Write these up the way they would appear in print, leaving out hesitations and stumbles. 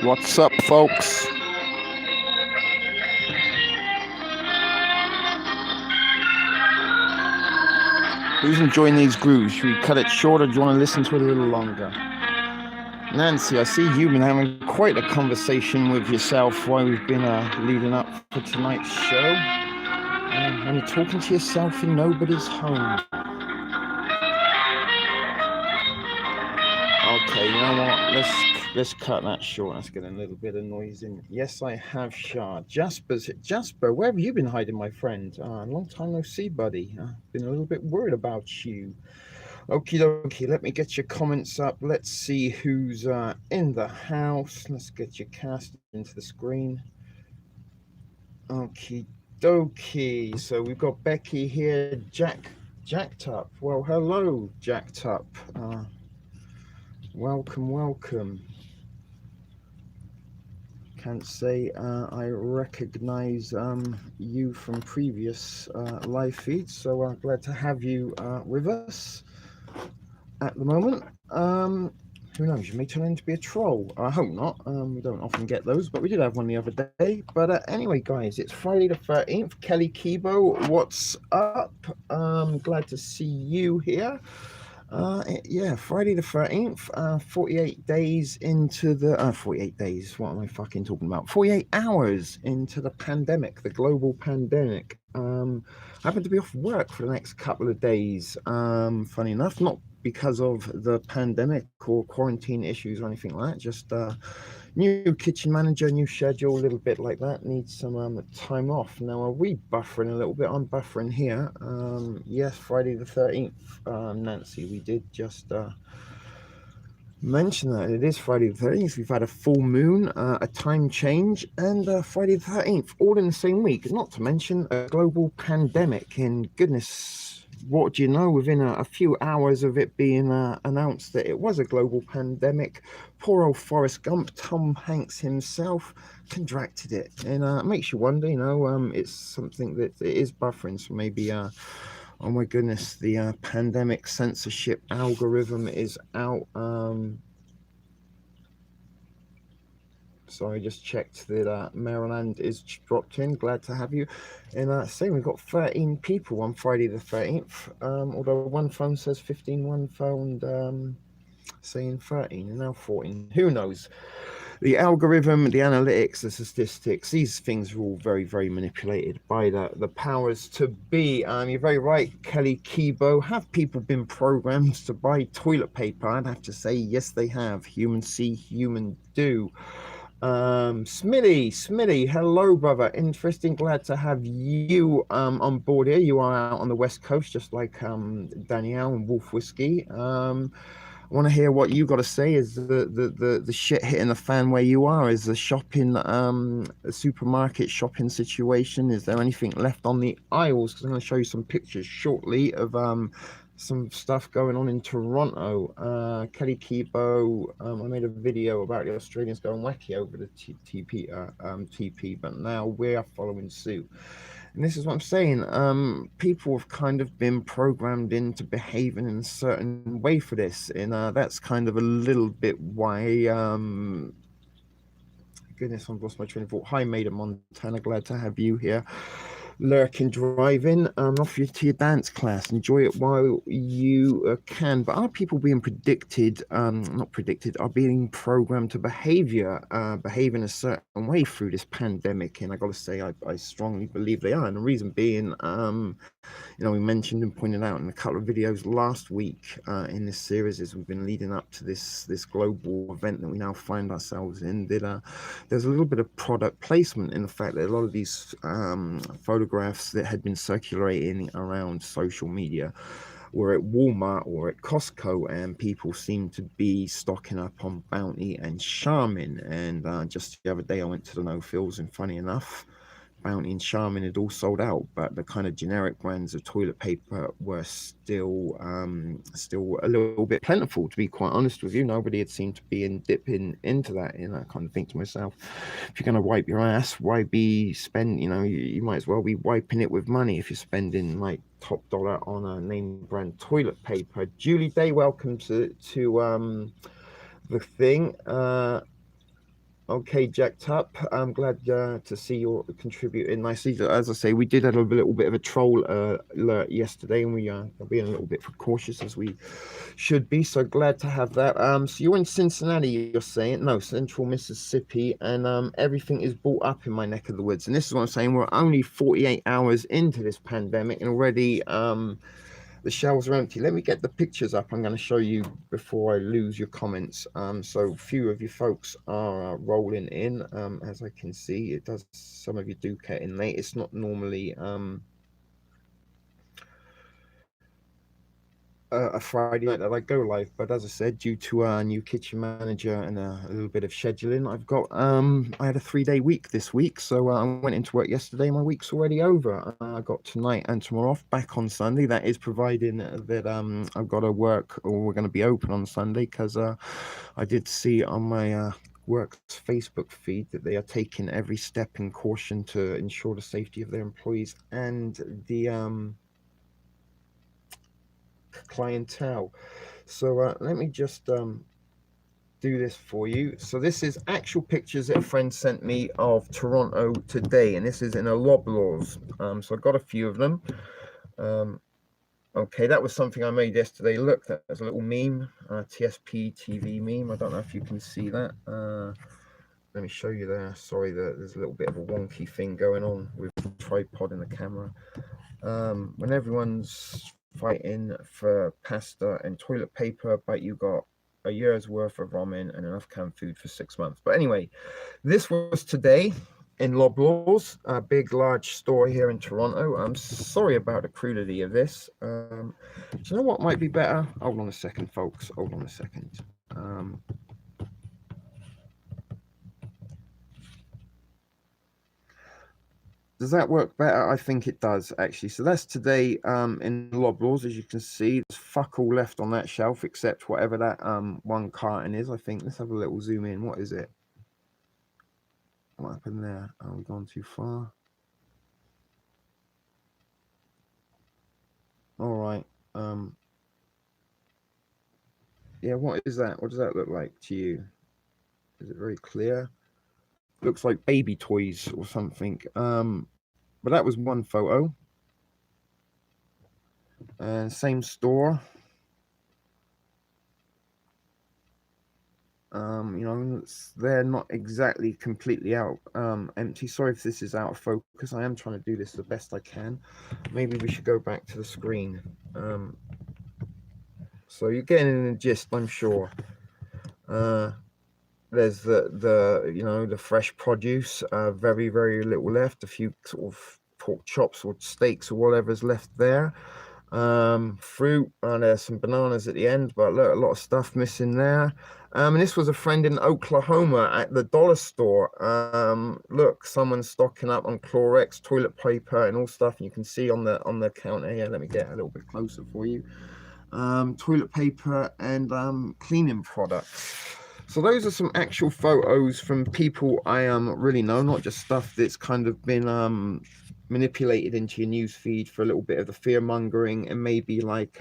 What's up, folks? Who's enjoying these grooves? Should we cut it short or do you want to listen to it a little longer? Nancy, I see you've been having quite a conversation with yourself while we've been leading up for tonight's show. And you're talking to yourself in nobody's home. Okay, you know what? Let's cut that short. That's getting a little bit of noise in. Yes, I have Shah. Jasper, where have you been hiding, my friend? Long time no see, buddy. Been a little bit worried about you. Okie dokie, let me get your comments up. Let's see who's in the house. Let's get your cast into the screen. Okie dokie. So we've got Becky here. Jacked up. Well, hello, Jacked up. Welcome. Can't say I recognize you from previous live feeds, so I'm glad to have you with us at the moment. Who knows, you may turn into be a troll. I hope not. We don't often get those, but we did have one the other day. But anyway, guys, it's Friday the 13th. Kelly Kibo, what's up? Glad to see you here. Yeah, Friday the 13th, 48 days into the 48 days, what am I fucking talking about? 48 hours into the pandemic, the global pandemic. I happen to be off work for the next couple of days, funny enough, not because of the pandemic or quarantine issues or anything like that, just new kitchen manager, new schedule, a little bit like that. Needs some time off. Now, are we buffering a little bit? I'm buffering here. Yes, Friday the 13th, Nancy, we did just mention that it is Friday the 13th. We've had a full moon, a time change, and Friday the 13th, all in the same week. Not to mention a global pandemic. And goodness, what do you know? Within a few hours of it being announced that it was a global pandemic, poor old Forrest Gump, Tom Hanks himself, contracted it. And it makes you wonder, it's something that it is buffering. So maybe, oh my goodness, the pandemic censorship algorithm is out. So I just checked that Maryland is dropped in. Glad to have you. And same, we've got 13 people on Friday the 13th. Although one phone says 15, one phone saying 13, and now 14. Who knows? The algorithm, the analytics, the statistics, these things are all very, very manipulated by the powers to be. You're very right, Kelly Kibo. Have people been programmed to buy toilet paper? I'd have to say, yes, they have. Human see, human do. Smitty, hello, brother. Interesting. Glad to have you on board here. You are out on the West Coast, just like Danielle and Wolf Whiskey. I want to hear what you got to say. Is the shit hitting the fan where you are? Is the shopping, the supermarket shopping situation? Is there anything left on the aisles? Because I'm going to show you some pictures shortly of some stuff going on in Toronto. Kelly Kibo, I made a video about the Australians going wacky over the TP, but now we're following suit. And this is what I'm saying. People have kind of been programmed into behaving in a certain way for this, and that's kind of a little bit why. Goodness, I've lost my train of thought. Hi, Maida Montana. Glad to have you here. Lurking, driving, off you to your dance class. Enjoy it while you can. But are people being are being programmed to behave in a certain way through this pandemic? And I got to say, I strongly believe they are. And the reason being, we mentioned and pointed out in a couple of videos last week in this series as we've been leading up to this global event that we now find ourselves in, that there's a little bit of product placement in the fact that a lot of these photographs that had been circulating around social media were at Walmart or at Costco, and people seem to be stocking up on Bounty and Charmin. And just the other day I went to the No Frills, and funny enough, Bounty and Charmin had all sold out, but the kind of generic brands of toilet paper were still a little bit plentiful, to be quite honest with you. Nobody had seemed to be dipping into that, and I kind of think to myself, if you're going to wipe your ass, why be you might as well be wiping it with money if you're spending like top dollar on a name brand toilet paper. Julie Day, welcome to the thing. Okay, jacked up. I'm glad to see you're contributing nicely. As I say, we did have a little bit of a troll alert yesterday, and we are being a little bit cautious as we should be. So glad to have that. So you're in Cincinnati, you're saying? No, Central Mississippi, and everything is bought up in my neck of the woods. And this is what I'm saying. We're only 48 hours into this pandemic, and already the shelves are empty. Let me get the pictures up. I'm going to show you before I lose your comments. So few of you folks are rolling in. As I can see, it does. Some of you do get in late. It's not normally a Friday night that I go live, but as I said, due to our new kitchen manager and a little bit of scheduling, I've got I had a 3-day week this week, so I went into work yesterday. My week's already over. I got tonight and tomorrow off, back on Sunday. That is providing that I've got to work, or we're going to be open on Sunday, because I did see on my work's Facebook feed that they are taking every step in caution to ensure the safety of their employees and the clientele. So let me just do this for you. So this is actual pictures that a friend sent me of Toronto today, and this is in a Loblaws. So I got a few of them. Okay, that was something I made yesterday. Look, that's a little meme, TSP TV meme. I don't know if you can see that. Let me show you there. Sorry, there's a little bit of a wonky thing going on with the tripod and the camera. When everyone's fighting for pasta and toilet paper, but you got a year's worth of ramen and enough canned food for 6 months. But anyway, this was today in Loblaws, a big, large store here in Toronto. I'm sorry about the crudity of this. Do you know what might be better? Hold on a second, folks. Hold on a second. Does that work better? I think it does, actually. So that's today in Loblaws. As you can see, there's fuck all left on that shelf except whatever that one carton is, I think. Let's have a little zoom in. What is it? What happened there? Are we gone too far? All right. Yeah, what is that? What does that look like to you? Is it very clear? Looks like baby toys or something. But that was one photo. Same store. You know, they're not exactly completely out empty. Sorry if this is out of focus. I am trying to do this the best I can. Maybe we should go back to the screen. So you're getting the gist, I'm sure. There's the you know, the fresh produce, very, very little left. A few sort of pork chops or steaks or whatever's left there. Fruit, there's some bananas at the end, but look, a lot of stuff missing there. And this was a friend in Oklahoma at the dollar store. Look, someone's stocking up on Clorox, toilet paper, and all stuff. And you can see on the counter here. Let me get a little bit closer for you. Toilet paper and cleaning products. So those are some actual photos from people I really know, not just stuff that's kind of been manipulated into your news feed for a little bit of the fear mongering and maybe like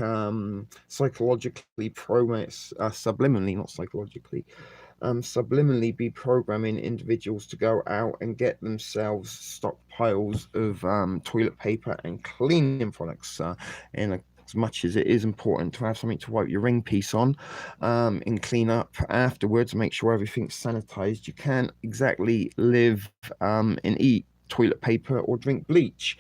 psychologically subliminally, not psychologically, subliminally be programming individuals to go out and get themselves stockpiles of toilet paper and cleaning products in a as much as it is important to have something to wipe your ring piece on and clean up afterwards, make sure everything's sanitized. You can't exactly live and eat toilet paper or drink bleach.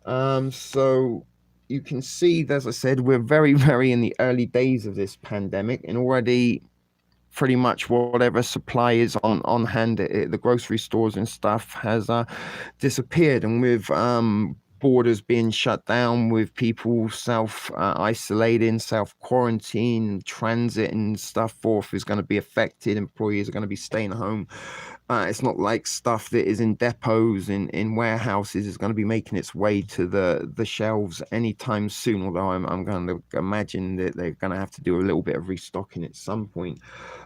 So you can see, as I said, we're very, very in the early days of this pandemic, and already pretty much whatever supply is on hand at the grocery stores and stuff has disappeared. And with borders being shut down, with people self-isolating, self-quarantine, transit and stuff forth is going to be affected. Employees are going to be staying home. It's not like stuff that is in depots, in warehouses, is going to be making its way to the shelves anytime soon. Although I'm going to imagine that they're going to have to do a little bit of restocking at some point.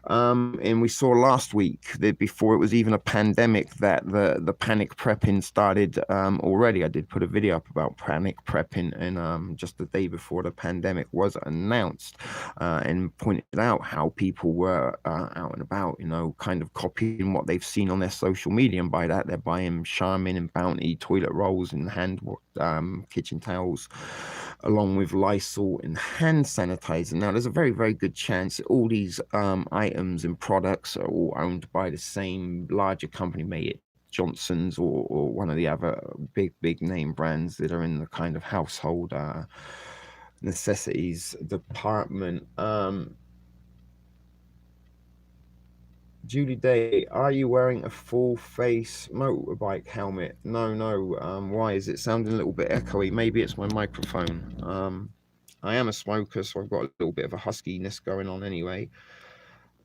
And we saw last week that before it was even a pandemic, that the panic prepping started already. I did put a video up about panic prepping, and just the day before the pandemic was announced, and pointed out how people were out and about, kind of copying what they've seen on their social media, and by that they're buying Charmin and Bounty toilet rolls and kitchen towels, along with Lysol and hand sanitizer. Now, there's a very, very good chance that all these items and products are all owned by the same larger company, may it Johnson's or one of the other big name brands that are in the kind of household necessities department. Julie Day, are you wearing a full face motorbike helmet? No. Why is it sounding a little bit echoey? Maybe it's my microphone. I am a smoker, so I've got a little bit of a huskiness going on anyway.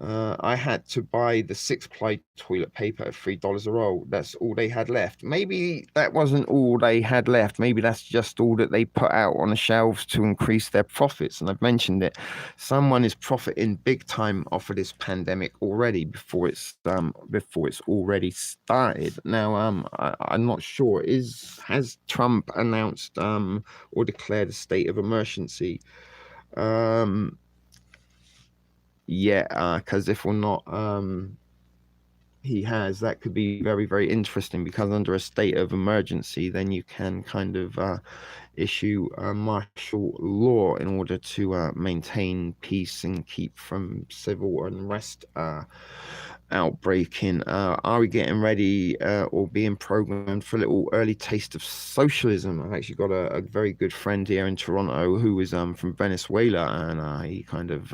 I had to buy the 6-ply toilet paper at $3 a roll. That's all they had left. Maybe that wasn't all they had left. Maybe that's just all that they put out on the shelves to increase their profits. And I've mentioned it. Someone is profiting big time off of this pandemic already before it's already started. Now, I'm not sure. Has Trump announced or declared a state of emergency? Because if or not he has, that could be very, very interesting, because under a state of emergency, then you can kind of issue martial law in order to maintain peace and keep from civil unrest outbreaking. Are we getting ready or being programmed for a little early taste of socialism? I've actually got a very good friend here in Toronto who is from Venezuela, and he kind of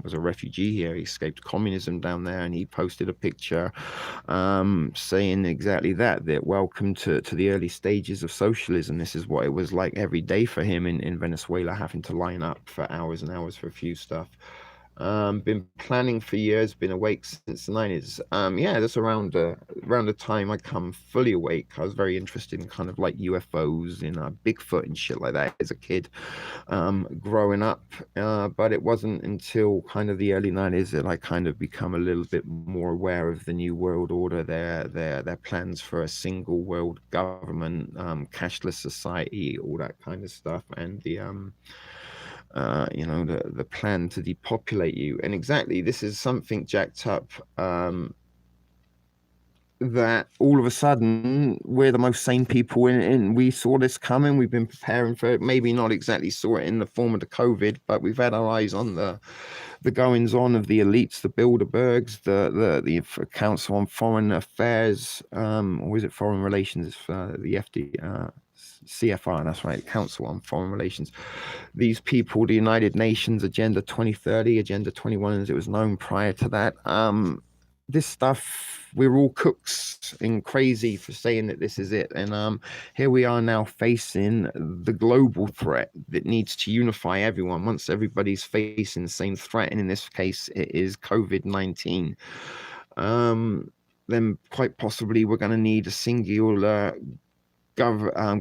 was a refugee here. He escaped communism down there, and he posted a picture saying exactly that welcome to the early stages of socialism. This is what it was like every day for him in Venezuela, having to line up for hours and hours for a few stuff. Been planning for years, been awake since the 90s. That's around the time I come fully awake. I was very interested in kind of like UFOs and Bigfoot and shit like that as a kid, growing up. But it wasn't until kind of the early 90s that I kind of become a little bit more aware of the New World Order, their plans for a single world government, cashless society, all that kind of stuff, and the plan to depopulate you. And exactly, this is something jacked up, that all of a sudden we're the most sane people in. We saw this coming. We've been preparing for it. Maybe not exactly saw it in the form of the COVID, but we've had our eyes on the goings on of the elites, the Bilderbergs, the Council on Foreign Affairs, or is it Foreign Relations? It's the FD. CFR, that's right, Council on Foreign Relations. These people, the United Nations Agenda 2030, Agenda 21, as it was known prior to that. This stuff, we're all cooks and crazy for saying that this is it. And here we are now facing the global threat that needs to unify everyone. Once everybody's facing the same threat, and in this case, it is COVID-19, then quite possibly we're going to need a singular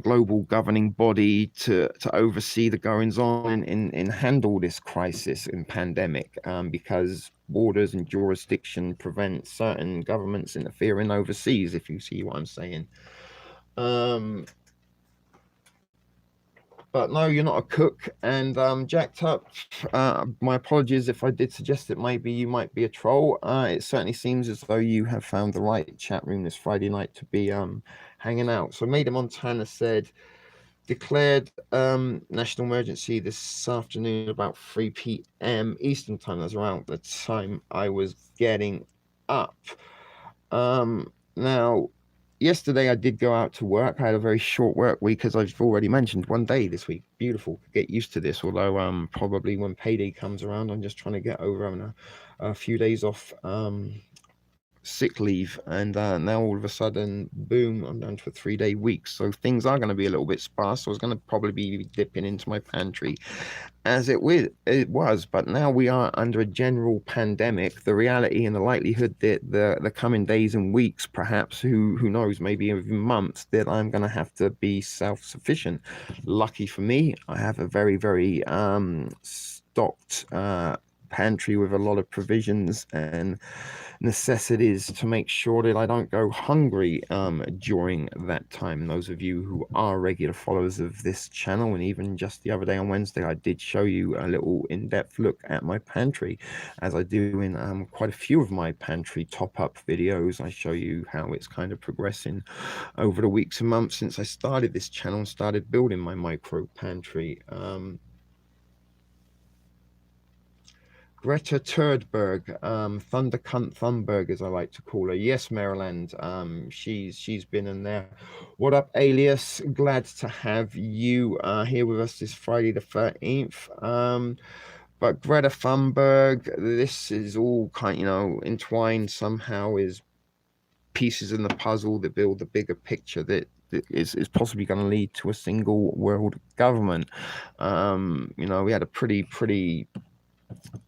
global governing body to oversee the goings on and handle this crisis and pandemic, because borders and jurisdiction prevent certain governments interfering overseas, if you see what I'm saying. But no, you're not a cook, and jacked up. My apologies if I did suggest that maybe you might be a troll. It certainly seems as though you have found the right chat room this Friday night to be hanging out. So Maida Montana said, declared national emergency this afternoon about 3 p.m. Eastern time. That's around the time I was getting up. Now, yesterday I did go out to work. I had a very short work week, as I've already mentioned. One day this week. Beautiful. Get used to this. Although probably when payday comes around, I'm just trying to get over having a few days off sick leave, and now all of a sudden, boom, I'm down to a 3-day week. So things are going to be a little bit sparse. So I was going to probably be dipping into my pantry as it was, but now we are under a general pandemic. The reality and the likelihood that the coming days and weeks, perhaps, who knows, maybe even months, that I'm going to have to be self-sufficient. Lucky for me, I have a very, very stocked pantry with a lot of provisions and necessities to make sure that I don't go hungry during that time. Those of you who are regular followers of this channel, and even just the other day on Wednesday, I did show you a little in-depth look at my pantry, as I do in quite a few of my pantry top-up videos. I show you how it's kind of progressing over the weeks and months since I started this channel and started building my micro pantry. Greta Turdberg, Thundercunt Thunberg, as I like to call her. Yes, Maryland. She's been in there. What up, Alias? Glad to have you here with us this Friday the 13th. But Greta Thunberg, this is all kind, entwined somehow, is pieces in the puzzle that build the bigger picture that is possibly going to lead to a single world government. We had a pretty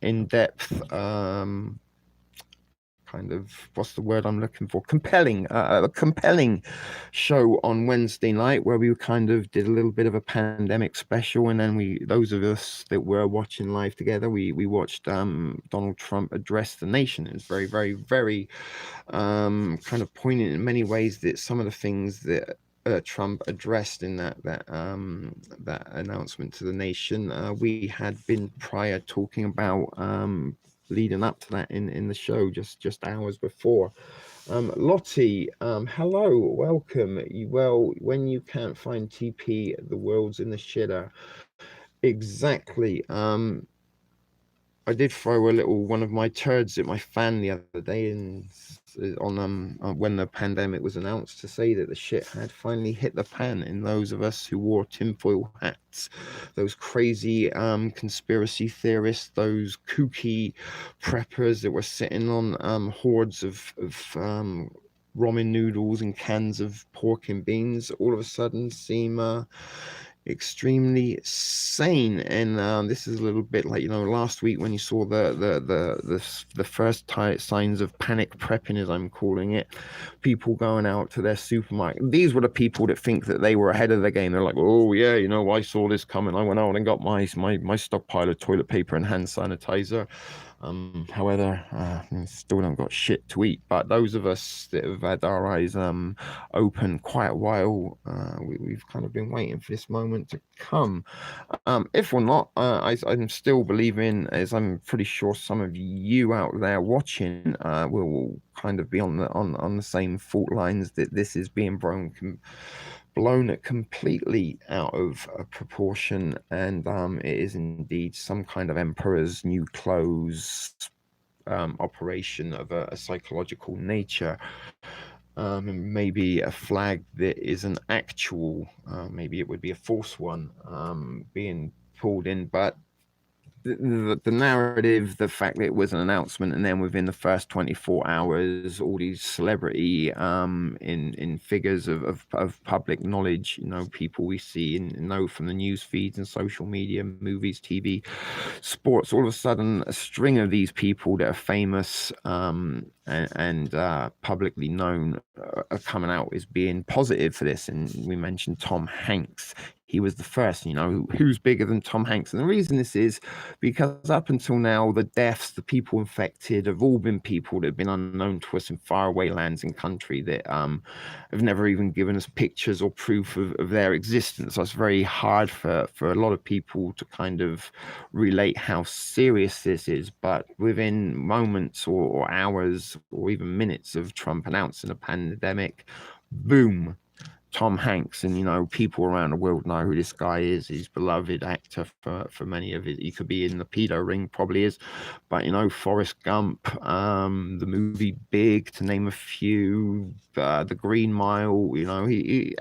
in-depth kind of, what's the word I'm looking for, compelling a compelling show on Wednesday night, where we kind of did a little bit of a pandemic special, and then those of us that were watching live together, we watched Donald Trump address the nation. It was very, very, very kind of poignant in many ways, that some of the things that Trump addressed in that announcement to the nation, we had been prior talking about leading up to that in the show just hours before. Lottie, hello, welcome. Well, when you can't find TP, the world's in the shitter. Exactly. I did throw a little one of my turds at my fan the other day, and on when the pandemic was announced, to say that the shit had finally hit the fan in those of us who wore tinfoil hats, those crazy conspiracy theorists, those kooky preppers that were sitting on hordes of ramen noodles and cans of pork and beans, all of a sudden seem extremely sane. And this is a little bit like, last week when you saw the first signs of panic prepping, as I'm calling it, people going out to their supermarket. These were the people that think that they were ahead of the game. They're like, oh yeah, I saw this coming, I went out and got my stockpile of toilet paper and hand sanitizer. However, still don't got shit to eat. But those of us that have had our eyes open quite a while, we've kind of been waiting for this moment to come. If or not, I'm still believing, as I'm pretty sure some of you out there watching will kind of be on the same fault lines, that this is being blown completely out of proportion, and it is indeed some kind of emperor's new clothes operation of a psychological nature. Maybe a flag that is an actual, maybe it would be a false one being pulled in, but the narrative, the fact that it was an announcement, and then within the first 24 hours, all these celebrity in figures of public knowledge, people we see and know from the news feeds and social media, movies, TV, sports, all of a sudden a string of these people that are famous and publicly known are coming out as being positive for this. And we mentioned Tom Hanks. He was the first, who's bigger than Tom Hanks? And the reason this is because up until now, the deaths, the people infected, have all been people that have been unknown to us in faraway lands and country that have never even given us pictures or proof of their existence. So it's very hard for a lot of people to kind of relate how serious this is. But within moments or hours or even minutes of Trump announcing a pandemic, boom, Tom Hanks, and people around the world know who this guy is. He's beloved actor for many of it. He could be in the pedo ring, probably is, but Forrest Gump, the movie Big, to name a few, The Green Mile.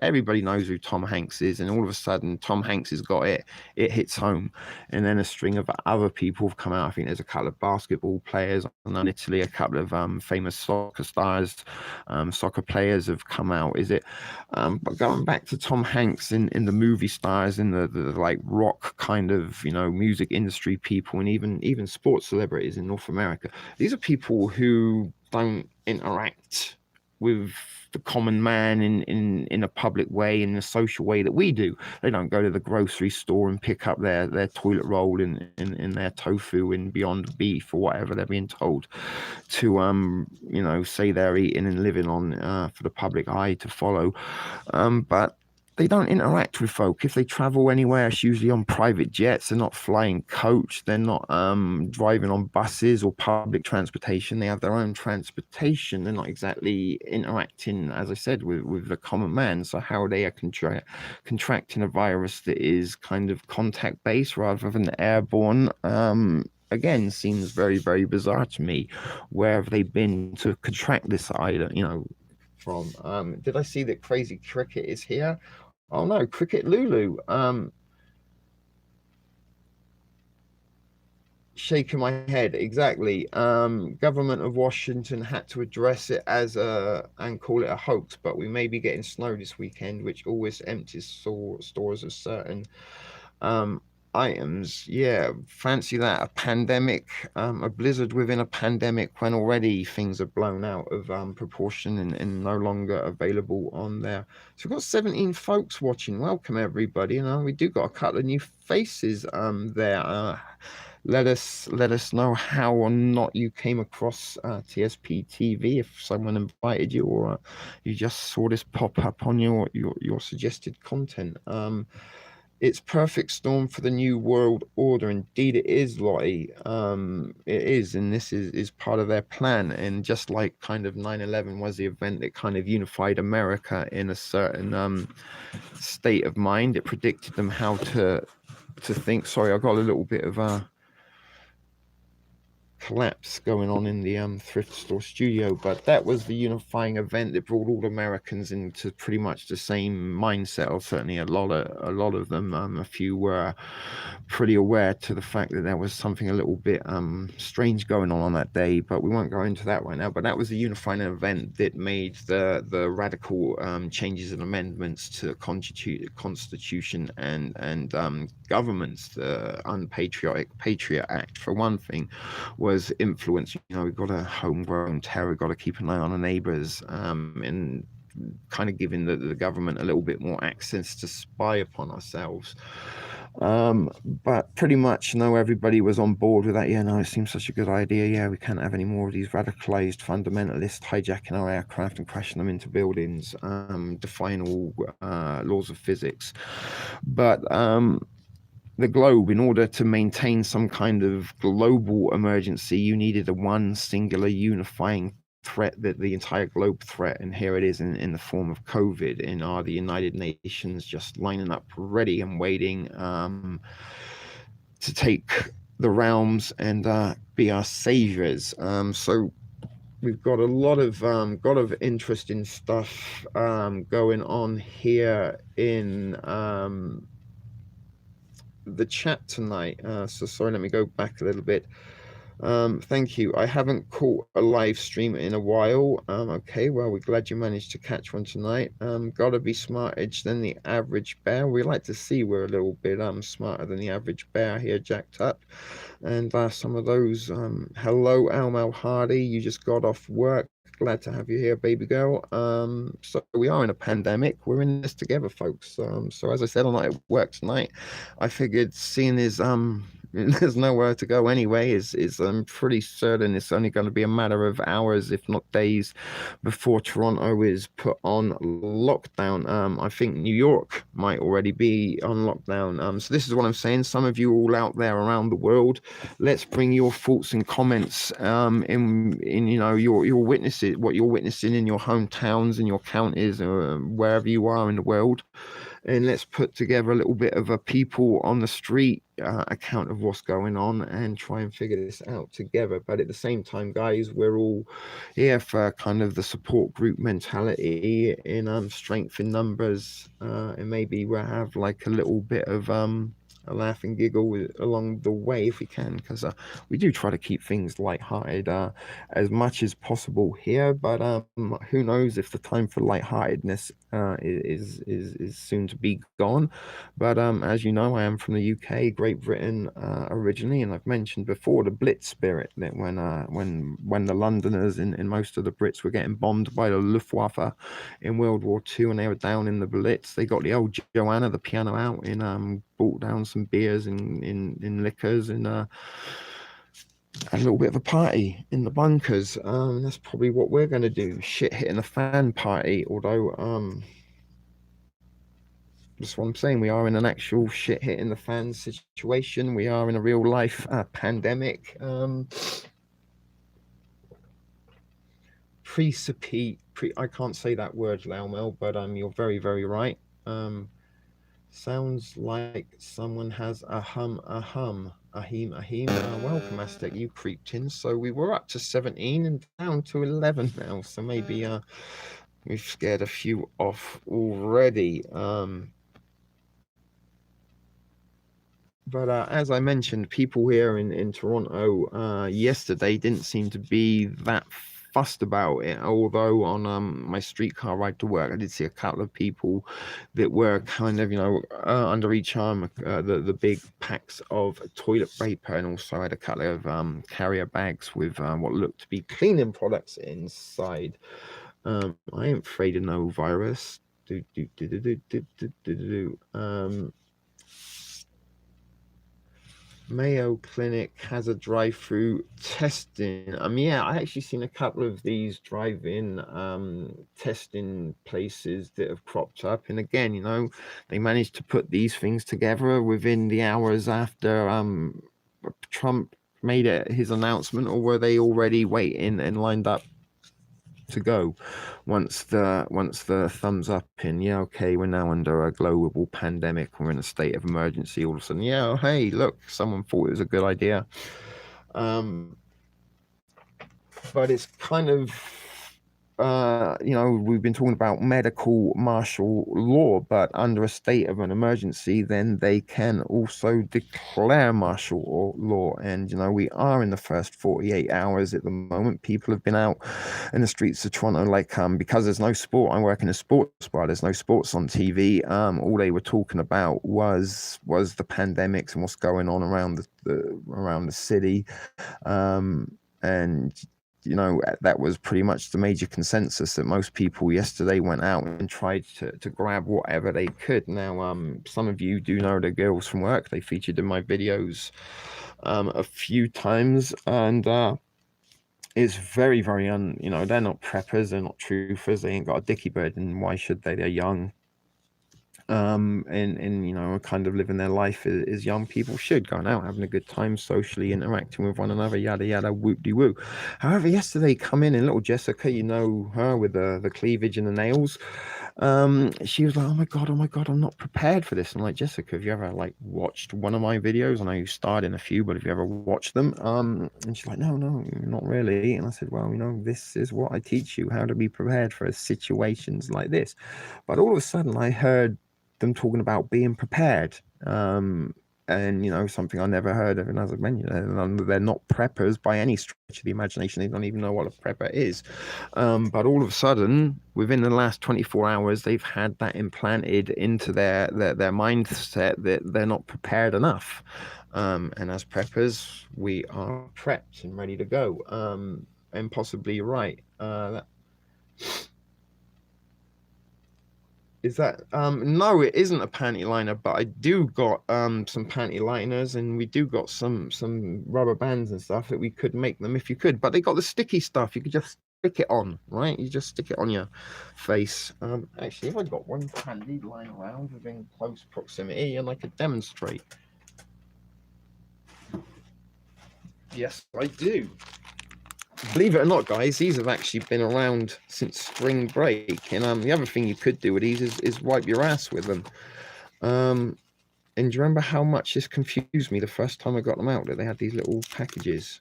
Everybody knows who Tom Hanks is, and all of a sudden Tom Hanks has got it. It hits home, and then a string of other people have come out. I think there's a couple of basketball players, and in Italy, a couple of famous soccer stars, soccer players have come out. But going back to Tom Hanks in the movie stars, in the like rock kind of music industry people, and even sports celebrities in North America, these are people who don't interact with the common man in a public way, in a social way that we do. They don't go to the grocery store and pick up their toilet roll in their tofu and Beyond Beef or whatever they're being told to say they're eating and living on for the public eye to follow. But they don't interact with folk. If they travel anywhere, it's usually on private jets. They're not flying coach. They're not driving on buses or public transportation. They have their own transportation. They're not exactly interacting, as I said, with the common man. So how they are contracting a virus that is kind of contact-based rather than airborne, again, seems very, very bizarre to me. Where have they been to contract this from? Did I see that Crazy Cricket is here? Oh no, Cricket Lulu. Shaking my head, exactly. Government of Washington had to address it and call it a hoax, but we may be getting snow this weekend, which always empties stores of certain items. Yeah, fancy that. A pandemic, a blizzard within a pandemic, when already things are blown out of proportion and no longer available on there. So we've got 17 folks watching. Welcome everybody. We do got a couple of new faces there. Let us know how or not you came across TSP TV, if someone invited you or you just saw this pop up on your suggested content. It's perfect storm for the new world order. Indeed, it is, Lottie. It is, and this is part of their plan. And just like kind of 9/11 was the event that kind of unified America in a certain state of mind, it predicted them how to think. Sorry, I got a little bit of collapse going on in the thrift store studio, but that was the unifying event that brought all Americans into pretty much the same mindset, or certainly a lot of them. A few were pretty aware to the fact that there was something a little bit strange going on that day, but we won't go into that right now. But that was the unifying event that made the radical changes and amendments to constitution and governments. The unpatriotic Patriot Act, for one thing, was influence. We've got a homegrown terror, got to keep an eye on our neighbors, and kind of giving the government a little bit more access to spy upon ourselves. But pretty much, everybody was on board with that. Yeah, no, it seems such a good idea. Yeah, we can't have any more of these radicalized fundamentalists hijacking our aircraft and crashing them into buildings, defying all laws of physics. But the globe, in order to maintain some kind of global emergency, you needed a one singular unifying threat that the entire globe threat, and here it is in the form of COVID. And are the United Nations just lining up ready and waiting to take the realms and be our saviors? So we've got a lot of interesting stuff going on here in the chat tonight. So sorry, let me go back a little bit. Thank you. I haven't caught a live stream in a while. Okay, well, we're glad you managed to catch one tonight. Gotta be smartage than the average bear. We like to see we're a little bit smarter than the average bear here, jacked up. And some of those, hello, Almal Hardy, you just got off work. Glad to have you here, baby girl. So we are in a pandemic. We're in this together, folks. So as I said, I'm not at work tonight. I figured, seeing as there's nowhere to go anyway. I'm pretty certain it's only going to be a matter of hours, if not days, before Toronto is put on lockdown. I think New York might already be on lockdown. So this is what I'm saying. Some of you all out there around the world, let's bring your thoughts and comments in your witnesses, what you're witnessing in your hometowns, in your counties, or wherever you are in the world, and let's put together a little bit of a people on the street account of what's going on and try and figure this out together. But at the same time, guys, we're all here for kind of the support group mentality in strength in numbers, and maybe we'll have like a little bit of a laugh and giggle along the way if we can, because we do try to keep things lighthearted as much as possible here. But who knows if the time for lightheartedness is soon to be gone. But as you know, I am from the UK, Great Britain originally, and I've mentioned before the Blitz spirit, that when the Londoners and most of the Brits were getting bombed by the Luftwaffe in World War II, and they were down in the Blitz, they got the old Joanna, the piano out, and brought down some beers in liquors, and a little bit of a party in the bunkers. That's probably what we're going to do. Shit hitting the fan party. Although that's what I'm saying. We are in an actual shit hitting the fan situation. We are in a real life pandemic. I can't say that word, Laumel, but you're very, very right. Sounds like someone has a hum. Ahim. Welcome, Aztec. You creeped in. So we were up to 17 and down to 11 now. So maybe we've scared a few off already. But as I mentioned, people here in Toronto yesterday didn't seem to be that fussed about it. Although on my streetcar ride to work, I did see a couple of people that were kind of, under each arm, the big packs of toilet paper, and also had a couple of carrier bags with what looked to be cleaning products inside. I ain't afraid of no virus. Mayo Clinic has a drive-through testing. Yeah, I actually seen a couple of these drive-in testing places that have cropped up, and again, they managed to put these things together within the hours after Trump made his announcement, or were they already waiting and lined up to go once the thumbs up in, yeah, okay, we're now under a global pandemic, we're in a state of emergency, all of a sudden, yeah, oh, hey, look, someone thought it was a good idea. But it's kind of we've been talking about medical martial law, but under a state of an emergency, then they can also declare martial law. And, we are in the first 48 hours at the moment. People have been out in the streets of Toronto, like, because there's no sport. I work in a sports bar. There's no sports on TV. All they were talking about was the pandemics and what's going on around the city. And that was pretty much the major consensus, that most people yesterday went out and tried to grab whatever they could. Now, some of you do know the girls from work. They featured in my videos a few times, and it's very, very they're not preppers, they're not truthers, they ain't got a dicky bird, and why should they? They're young. And kind of living their life as young people should, going out, having a good time, socially interacting with one another, yada yada, whoop-de-woo. However, yesterday, come in, and little Jessica, her with the cleavage and the nails, she was like, oh my god, I'm not prepared for this. I'm like, Jessica, have you ever watched one of my videos? I know you starred in a few, but have you ever watched them? And she's like, no, not really. And I said, well, this is what I teach you, how to be prepared for situations like this. But all of a sudden I heard them talking about being prepared, and something I never heard of. And as I mentioned, they're not preppers by any stretch of the imagination. They don't even know what a prepper is. But all of a sudden, within the last 24 hours, they've had that implanted into their mindset that they're not prepared enough. And as preppers, we are prepped and ready to go. And possibly right. Is that no, it isn't a panty liner, but I do got some panty liners, and we do got some rubber bands and stuff that we could make them if you could. But they got the sticky stuff. You could just stick it on, right? You just stick it on your face. Actually, if I got one panty lying around within close proximity, and I could demonstrate. Yes, I do. Believe it or not, guys, these have actually been around since spring break. And the other thing you could do with these is wipe your ass with them. And do you remember how much this confused me the first time I got them out, that they had these little packages?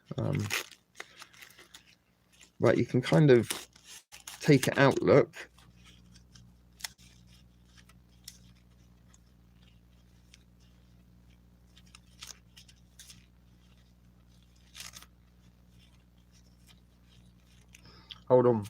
But you can kind of take it out, look. Hold on.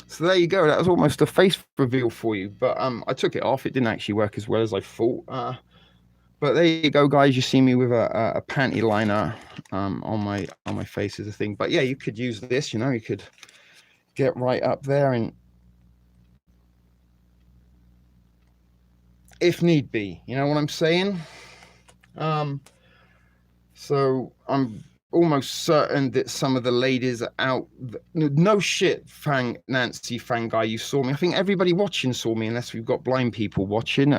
So there you go. That was almost a face reveal for you. But I took it off. It didn't actually work as well as I thought. But there you go, guys. You see me with a panty liner on my face as a thing. But yeah, you could use this. You know, you could get right up there, and if need be, you know what I'm saying. So I'm almost certain that some of the ladies are out. No shit, Nancy Fang guy, you saw me. I think everybody watching saw me, unless we've got blind people watching.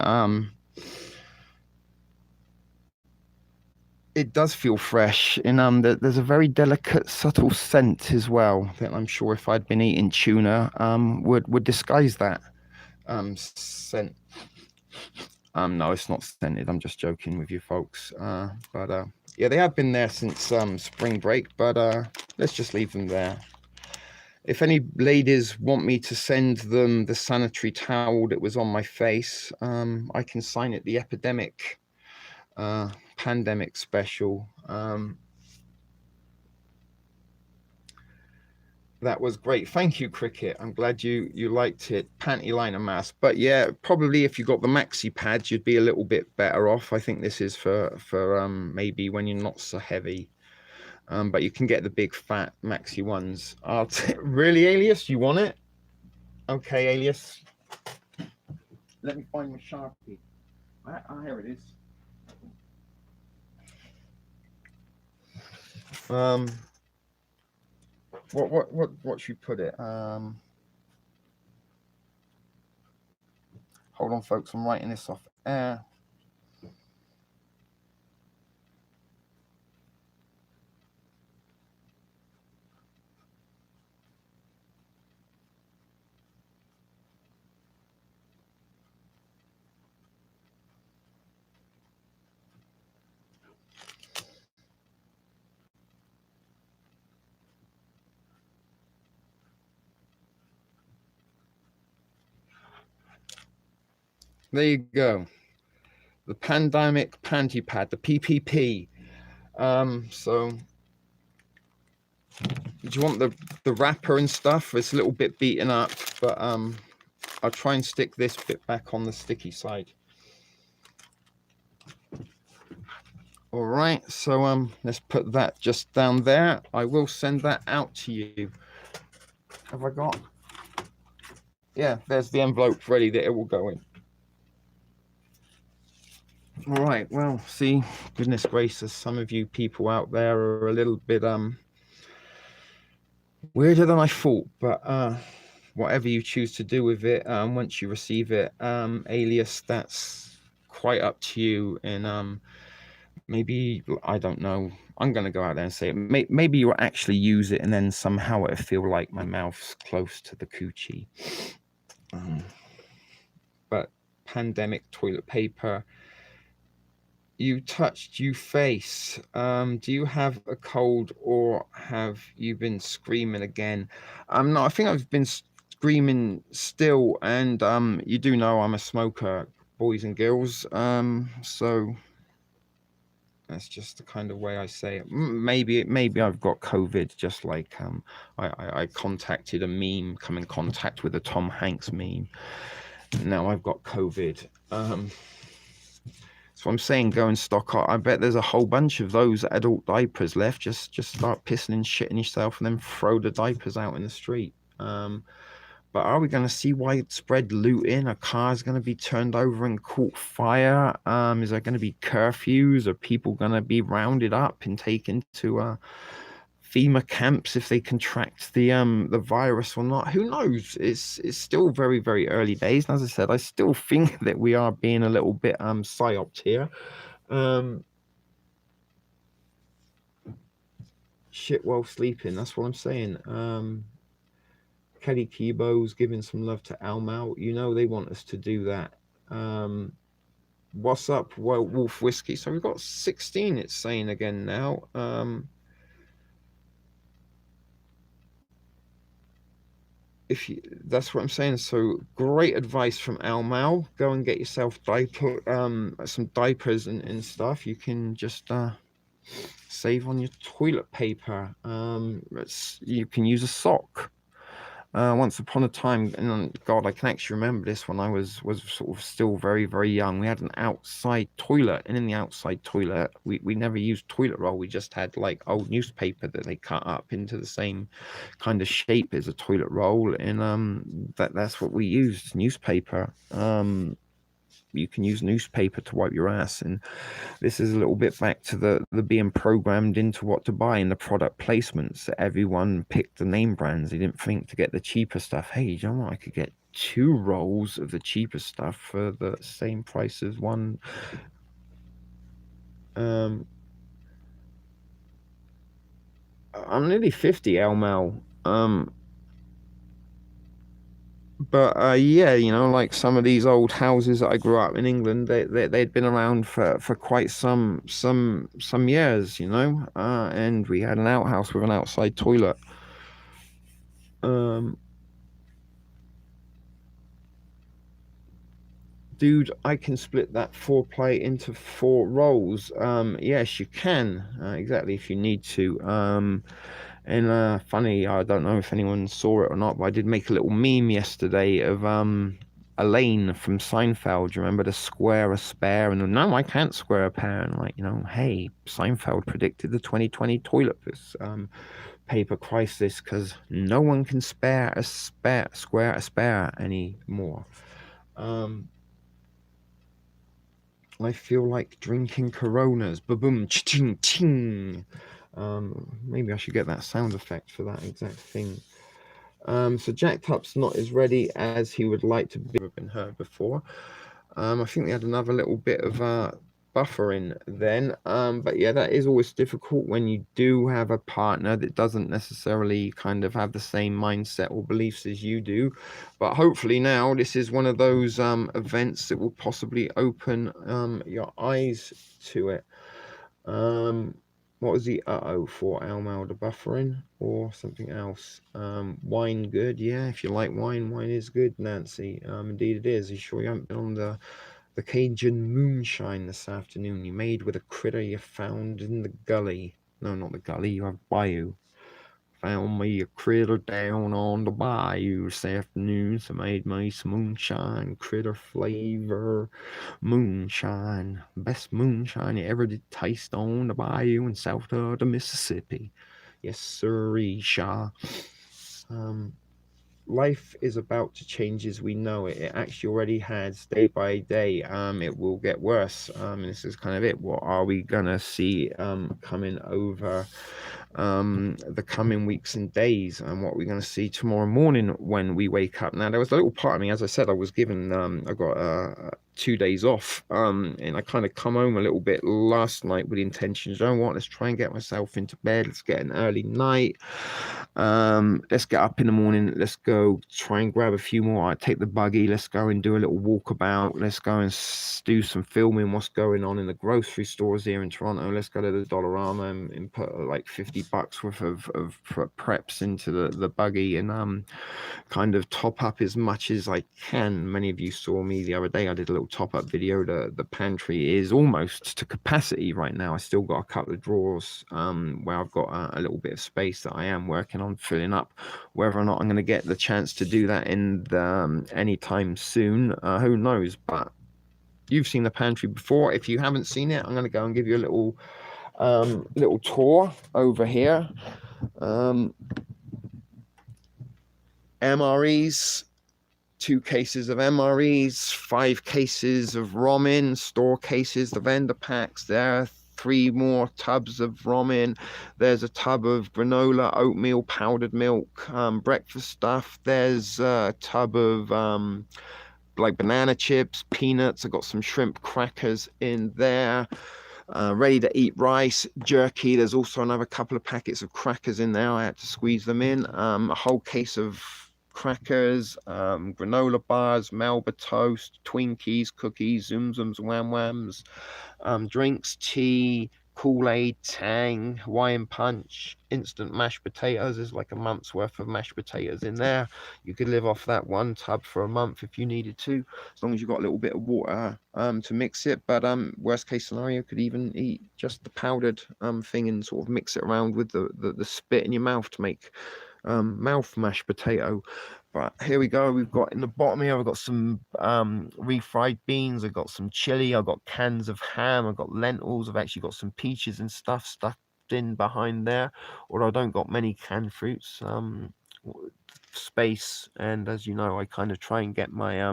It does feel fresh, and there's a very delicate, subtle scent as well that I'm sure if I'd been eating tuna, would disguise that scent. No, it's not scented. I'm just joking with you folks. But yeah, they have been there since spring break, but let's just leave them there. If any ladies want me to send them the sanitary towel that was on my face, I can sign it the epidemic pandemic special. That was great. Thank you, Cricket. I'm glad you liked it. Panty liner mask. But yeah, probably if you got the maxi pads, you'd be a little bit better off. I think this is for maybe when you're not so heavy. But you can get the big fat maxi ones. Really, Alias? You want it? Okay, Alias. Let me find my Sharpie. Here it is. What should you put it? Hold on, folks. I'm writing this off air. There you go. The pandemic panty pad, the PPP. So do you want the wrapper and stuff? It's a little bit beaten up, but I'll try and stick this bit back on the sticky side. All right, so let's put that just down there. I will send that out to you. Have I got? Yeah, there's the envelope ready that it will go in. All right, well, see, goodness gracious, some of you people out there are a little bit weirder than I thought, but whatever you choose to do with it, once you receive it, Alias, that's quite up to you. And maybe, I don't know, I'm gonna go out there and say it. Maybe you'll actually use it, and then somehow it'll feel like my mouth's close to the coochie. But pandemic toilet paper. You touched you face. Do you have a cold, or have you been screaming again? No, I think I've been screaming still, and you do know I'm a smoker, boys and girls. So that's just the kind of way I say it. Maybe I've got COVID, just like I contacted a meme, come in contact with a Tom Hanks meme. Now I've got COVID. So I'm saying go and stock up. I bet there's a whole bunch of those adult diapers left. Just start pissing and shitting yourself and then throw the diapers out in the street. But are we going to see widespread looting? Are cars going to be turned over and caught fire? Is there going to be curfews? Are people going to be rounded up and taken to FEMA camps if they contract the virus or not? Who knows? It's still very, very early days. And as I said, I still think that we are being a little bit psyoped here. Shit while sleeping. That's what I'm saying. Kelly Kibo's giving some love to Almal. You know they want us to do that. What's up, Wolf Whiskey? So we've got 16, it's saying again now. That's what I'm saying. So great advice from Almal. Go and get yourself some diapers and stuff. You can just save on your toilet paper. You can use a sock. Once upon a time, and God, I can actually remember this when I was sort of still very, very young. We had an outside toilet, and in the outside toilet, we never used toilet roll. We just had like old newspaper that they cut up into the same kind of shape as a toilet roll, and that's what we used, newspaper. You can use newspaper to wipe your ass, and this is a little bit back to the being programmed into what to buy in the product placements. Everyone picked the name brands. They didn't think to get the cheaper stuff. Hey, you know what? I could get 2 rolls of the cheaper stuff for the same price as one. I'm nearly 50, Elmal. But yeah, you know, like some of these old houses that I grew up in England, they'd been around for quite some years, you know, and we had an outhouse with an outside toilet. Dude, I can split that 4 plate into 4 rolls. Yes, you can, exactly, if you need to. And funny, I don't know if anyone saw it or not, but I did make a little meme yesterday of Elaine from Seinfeld. Do you remember the square a spare? And no, I can't square a pair. And like, you know, hey, Seinfeld predicted the 2020 toilet paper crisis because no one can square a spare anymore. I feel like drinking Coronas. Ba-boom, ching, ching. Maybe I should get that sound effect for that exact thing. So Jack Tup's not as ready as he would like to be. Been heard before. I think we had another little bit of buffering then. But yeah, that is always difficult when you do have a partner that doesn't necessarily kind of have the same mindset or beliefs as you do. But hopefully now this is one of those events that will possibly open your eyes to it. What was the for Almal, the buffering or something else? Wine good, yeah. If you like wine is good, Nancy. Indeed it is. You sure you haven't been on the Cajun moonshine this afternoon? You made with a critter you found in the gully. No, not the gully. You have bayou. Found me a critter down on the bayou this afternoon, so made me some moonshine, critter flavor moonshine. Best moonshine you ever did taste on the bayou in south of the Mississippi. Yes, sirree, Shaw. Life is about to change as we know it. It actually already has, day by day. It will get worse. And this is kind of it. What are we gonna see coming over the coming weeks and days, and what we're going to see tomorrow morning when we wake up? Now, there was a little part of me, as I said, I was given I got 2 days off, and I kind of come home a little bit last night with the intention, you know what, let's try and get myself into bed, let's get an early night, let's get up in the morning, let's go try and grab a few more. I take the buggy, let's go and do a little walkabout, let's go and do some filming what's going on in the grocery stores here in Toronto. Let's go to the Dollarama and put like $50 worth of preps into the buggy and kind of top up as much as I can. Many of you saw me the other day, I did a little top up video. The pantry is almost to capacity right now. I still got a couple of drawers where I've got a little bit of space that I am working on filling up. Whether or not I'm going to get the chance to do that in anytime soon, who knows? But you've seen the pantry before. If you haven't seen it, I'm going to go and give you a little tour over here. MREs, 2 cases of MREs, 5 cases of Ramen, store cases, the vendor packs there, 3 more tubs of Ramen. There's a tub of granola, oatmeal, powdered milk, breakfast stuff. There's a tub of like banana chips, peanuts. I got some shrimp crackers in there. Ready to eat rice, jerky. There's also another couple of packets of crackers in there. I had to squeeze them in. A whole case of crackers, granola bars, Melba toast, Twinkies, cookies, Zoom Zooms, Wham Whams, drinks, tea, Kool-Aid, Tang, Hawaiian Punch, instant mashed potatoes. There's like a month's worth of mashed potatoes in there. You could live off that 1 tub for a month if you needed to, as long as you got a little bit of water to mix it. But worst case scenario, could even eat just the powdered thing and sort of mix it around with the spit in your mouth to make mouth mashed potato. But here we go. We've got in the bottom here, I've got some refried beans. I've got some chili. I've got cans of ham. I've got lentils. I've actually got some peaches and stuff stuck in behind there. Although I don't got many canned fruits, space. And as you know, I kind of try and get my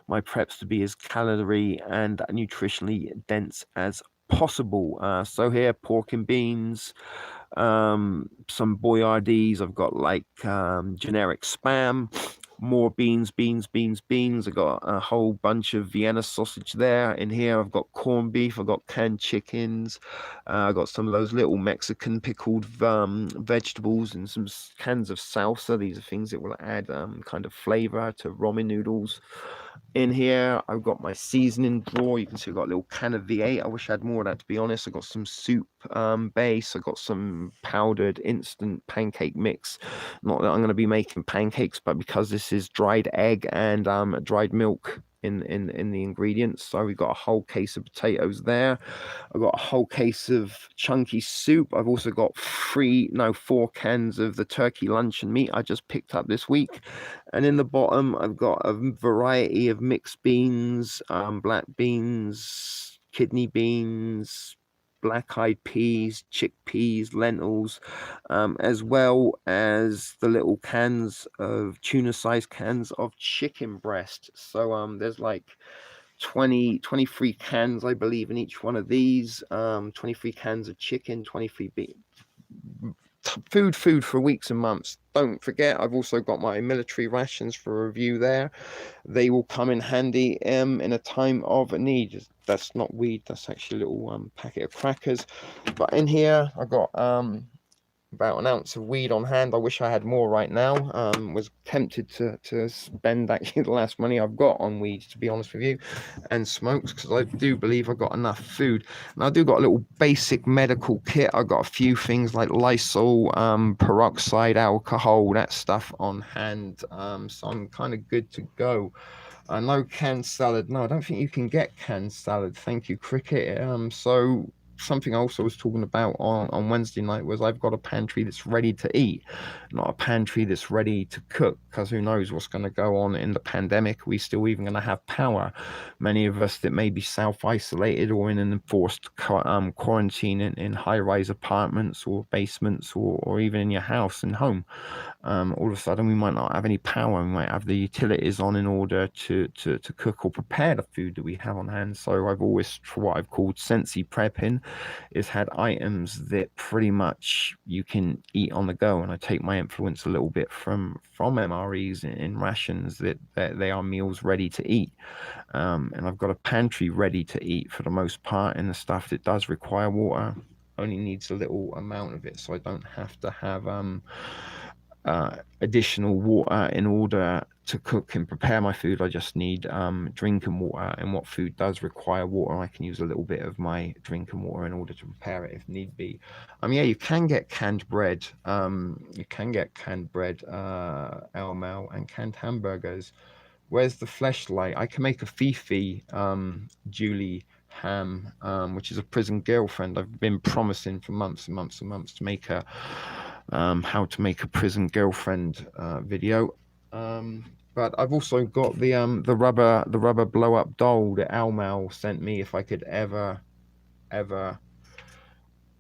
my preps to be as calorie and nutritionally dense as possible. So here, pork and beans, some boyardees. I've got like generic spam, more beans. I got a whole bunch of Vienna sausage there. In here I've got corned beef, I've got canned chickens, I got some of those little Mexican pickled vegetables and some cans of salsa. These are things that will add kind of flavor to ramen noodles. In here I've got my seasoning drawer. You can see I've got a little can of V8. I wish I had more of that, to be honest. I got some soup base. I got some powdered instant pancake mix. Not that I'm going to be making pancakes, but because this is dried egg and dried milk in the ingredients, so we've got a whole case of potatoes there. I've got a whole case of chunky soup. I've also got 4 cans of the turkey luncheon meat I just picked up this week. And in the bottom I've got a variety of mixed beans, black beans, kidney beans, black-eyed peas, chickpeas, lentils, as well as the little cans of tuna-sized cans of chicken breast. So there's like 23 cans, I believe, in each one of these. 23 cans of chicken, 23 food for weeks and months. Don't forget, I've also got my military rations for review there. They will come in handy in a time of need. That's not weed, that's actually a little packet of crackers. But in here I got about 1 ounce of weed on hand. I wish I had more right now. Was tempted to spend actually the last money I've got on weed, to be honest with you, and smokes, because I do believe I've got enough food. And I do got a little basic medical kit. I got a few things like Lysol, peroxide, alcohol, that stuff on hand. So I'm kind of good to go. No canned salad. No, I don't think you can get canned salad. Thank you, Cricket. So something I also was talking about on Wednesday night was I've got a pantry that's ready to eat, not a pantry that's ready to cook, because who knows what's going to go on in the pandemic. We still even going to have power. Many of us that may be self-isolated or in an enforced quarantine in high-rise apartments or basements or even in your house and home. All of a sudden we might not have any power. We might have the utilities on in order to cook or prepare the food that we have on hand. So I've always, for what I've called Sensi prepping, is had items that pretty much you can eat on the go. And I take my influence a little bit from MREs in rations, that they are meals ready to eat. And I've got a pantry ready to eat for the most part, and the stuff that does require water only needs a little amount of it, so I don't have to have additional water in order to cook and prepare my food. I just need drinking water, and what food does require water, I can use a little bit of my drinking water in order to prepare it if need be. Yeah, you can get canned bread. LML, and canned hamburgers. Where's the fleshlight? I can make a Fifi Julie ham, which is a prison girlfriend. I've been promising for months and months and months to make a how to make a prison girlfriend video. But I've also got the rubber blow up doll that Almal sent me if I could ever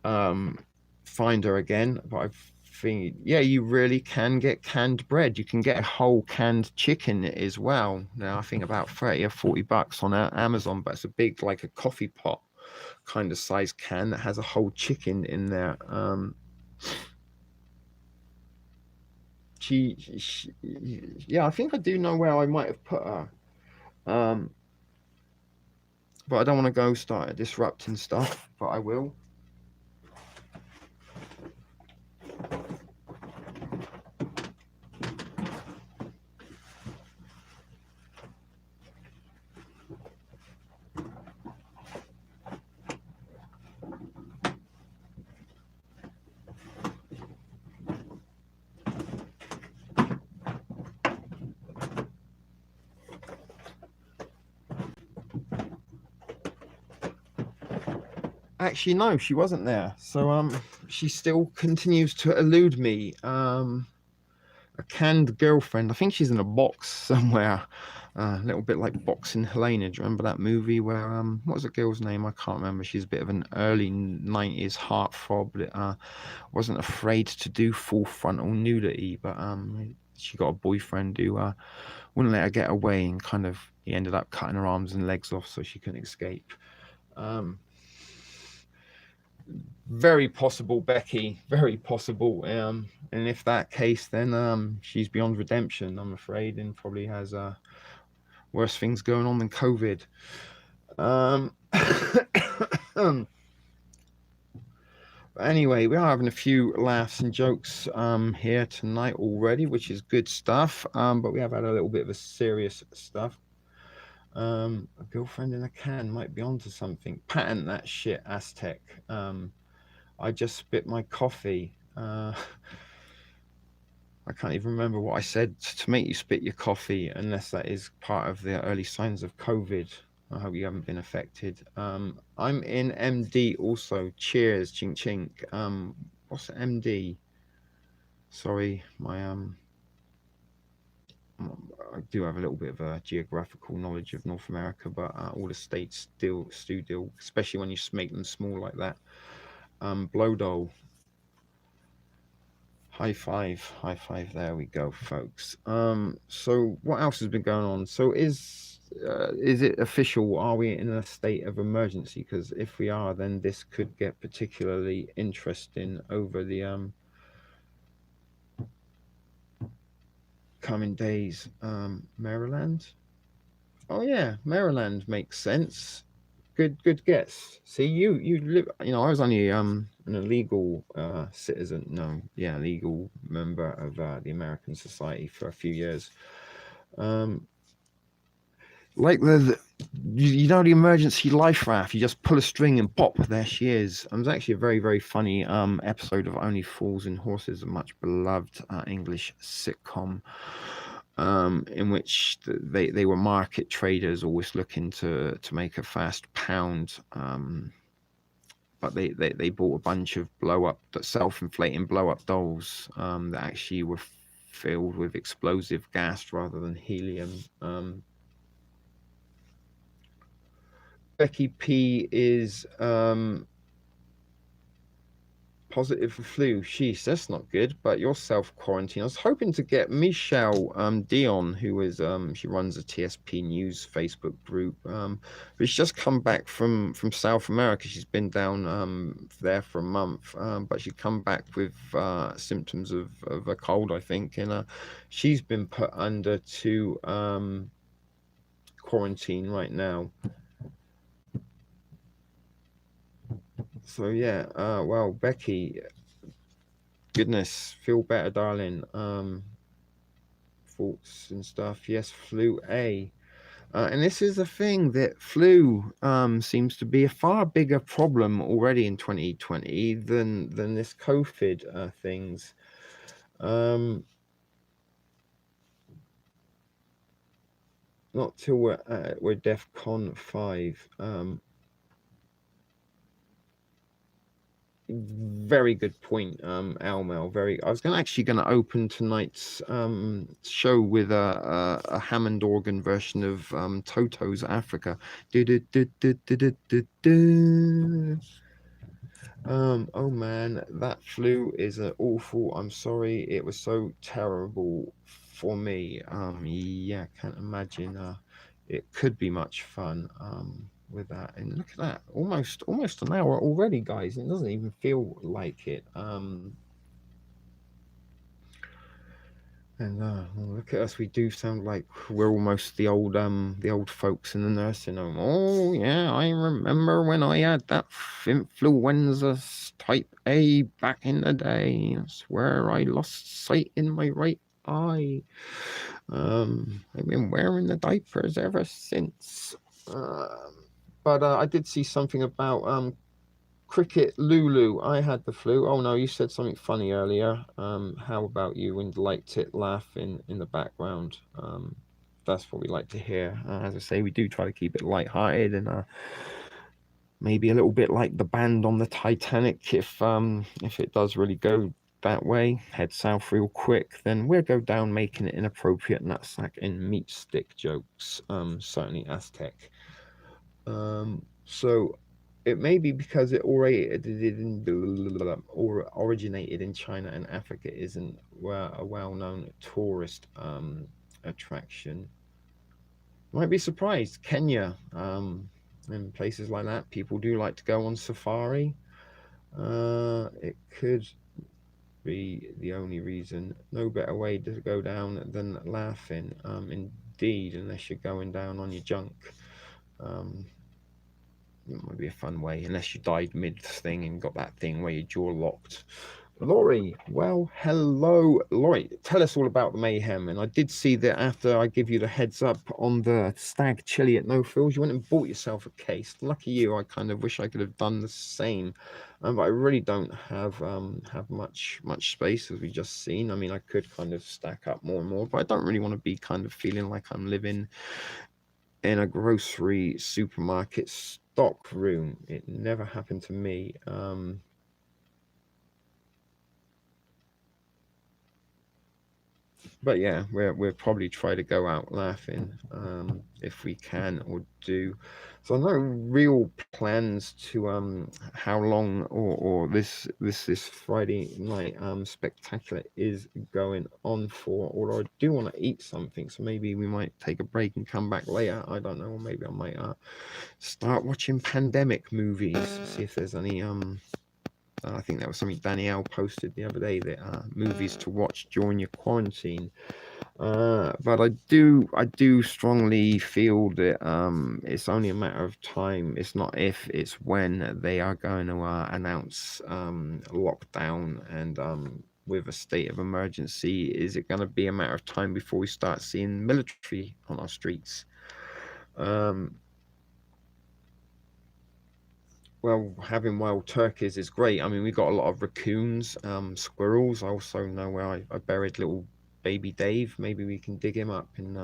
um find her again. But I think, yeah, you really can get canned bread. You can get a whole canned chicken as well. Now I think about 30 or 40 bucks on Amazon, but it's a big, like a coffee pot kind of size can that has a whole chicken in there. She yeah, I think I do know where I might have put her. Um, but I don't want to go start disrupting stuff, but I will. Actually, no, she wasn't there. So she still continues to elude me. A canned girlfriend. I think she's in a box somewhere. A little bit like Boxing Helena. Do you remember that movie where what was the girl's name? I can't remember. She's a bit of an early 90s heartthrob that wasn't afraid to do full frontal nudity, but she got a boyfriend who wouldn't let her get away, and kind of he ended up cutting her arms and legs off so she couldn't escape. Very possible, Becky. Very possible. And if that case, then she's beyond redemption, I'm afraid, and probably has worse things going on than COVID. Anyway, we are having a few laughs and jokes here tonight already, which is good stuff. But we have had a little bit of a serious stuff. A girlfriend in a can might be onto something. Patent that shit, Aztec. I just spit my coffee. I can't even remember what I said to make you spit your coffee, unless that is part of the early signs of COVID. I hope you haven't been affected. I'm in MD also. Cheers, chink chink. What's MD? Sorry, I do have a little bit of a geographical knowledge of North America, but all the states still deal, especially when you make them small like that. Blow dole. High five. There we go, folks. So what else has been going on? So is it official? Are we in a state of emergency? Because if we are, then this could get particularly interesting over the coming days. Maryland. Oh yeah, Maryland makes sense. Good guess. See, you live. You know, I was only an illegal citizen. No, yeah, legal member of the American Society for a few years. Like you know, the emergency life raft. You just pull a string and pop, there she is. It was actually a very funny episode of Only Fools and Horses, a much beloved English sitcom. In which they were market traders, always looking to make a fast pound. But they bought a bunch of self-inflating blow up dolls that actually were filled with explosive gas rather than helium. Becky P is positive for flu. Sheesh, that's not good. But you're self-quarantine. I was hoping to get Michelle Dion, who is she runs a TSP News Facebook group. But she's just come back from South America. She's been down there for a month. But she come back with symptoms of a cold, I think, and she's been put under to quarantine right now. So yeah, well, Becky, goodness, feel better, darling. Thoughts and stuff. Yes, flu A. And this is the thing that flu seems to be a far bigger problem already in 2020 than this COVID things. Not till we're DEFCON 5. Very good point, Almel. Very. I was actually going to open tonight's show with a Hammond organ version of Toto's Africa. Do, do, do, do, do, do, do, do. Oh man, that flu is awful. I'm sorry, it was so terrible for me. Yeah, can't imagine. It could be much fun. With that, and look at that, almost an hour already, guys. It doesn't even feel like it. And look at us, we do sound like we're almost the old folks in the nursing home. Oh yeah, I remember when I had that influenza type A back in the day. I swear I lost sight in my right eye. I've been wearing the diapers ever since. But I did see something about Cricket Lulu, I had the flu. Oh no, you said something funny earlier. How about you? And liked it laughing in the background. That's what we like to hear. As I say, we do try to keep it light-hearted and maybe a little bit like the band on the Titanic. If it does really go that way, head south real quick, then we'll go down making it inappropriate nutsack and meat stick jokes. Certainly Aztec. So it may be because it originated in China and Africa isn't a well-known tourist attraction. Might be surprised. Kenya, and places like that, people do like to go on safari. It could be the only reason. No better way to go down than laughing. Indeed, unless you're going down on your junk. It might be a fun way, unless you died mid thing and got that thing where your jaw locked. Laurie, well, hello, Laurie. Tell us all about the mayhem. And I did see that after I give you the heads up on the stag chili at No Frills, you went and bought yourself a case. Lucky you. I kind of wish I could have done the same, but I really don't have much space, as we just seen. I mean, I could kind of stack up more and more, but I don't really want to be kind of feeling like I'm living in a grocery supermarket stock room. It never happened to me. But yeah, we'll probably try to go out laughing if we can or do. So no real plans to how long or this Friday night spectacular is going on for. Although I do want to eat something, so maybe we might take a break and come back later. I don't know, or maybe I might start watching pandemic movies, see if there's any I think that was something Danielle posted the other day, that movies to watch during your quarantine. But I do strongly feel that it's only a matter of time. It's not if, it's when they are going to announce lockdown and with a state of emergency. Is it going to be a matter of time before we start seeing military on our streets? Well, having wild turkeys is great. I mean, we got a lot of raccoons, squirrels. I also know where I buried little baby Dave. Maybe we can dig him up and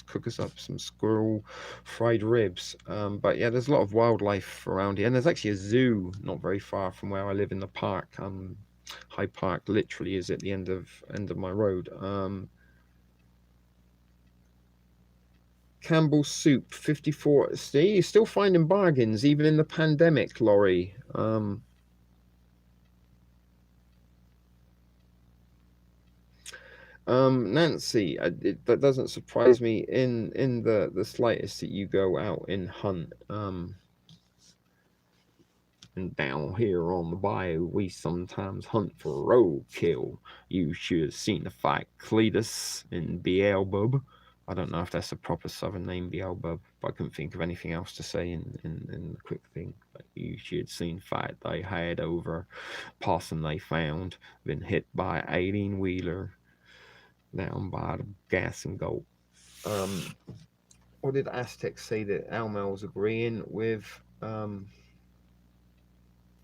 cook us up some squirrel fried ribs. But yeah, there's a lot of wildlife around here, and there's actually a zoo not very far from where I live in the park. Hyde Park literally is at the end of my road. Campbell's Soup, 54. See, you're still finding bargains even in the pandemic, Laurie. Nancy, that doesn't surprise me in the slightest that you go out and hunt. And down here on the bayou, we sometimes hunt for roadkill. You should have seen the fight Cletus and Beelzebub. I don't know if that's a proper southern name, Beelzebub, but I couldn't think of anything else to say in the quick thing. But you should have seen fight they had over possum they found, been hit by an 18-wheeler down by the gas and gold. What did Aztec say that Almel's agreeing with?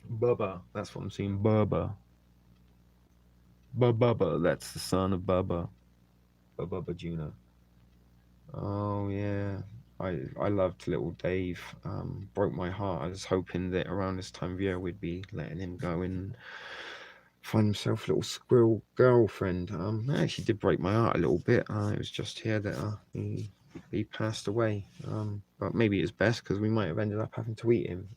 Bubba. That's what I'm seeing. Bubba. Bubba. That's the son of Bubba. Bubba Jr. Oh yeah. I loved little Dave. Broke my heart. I was hoping that around this time of year we'd be letting him go and find himself a little squirrel girlfriend. It actually did break my heart a little bit. It was just here that he passed away. But maybe it's best because we might have ended up having to eat him.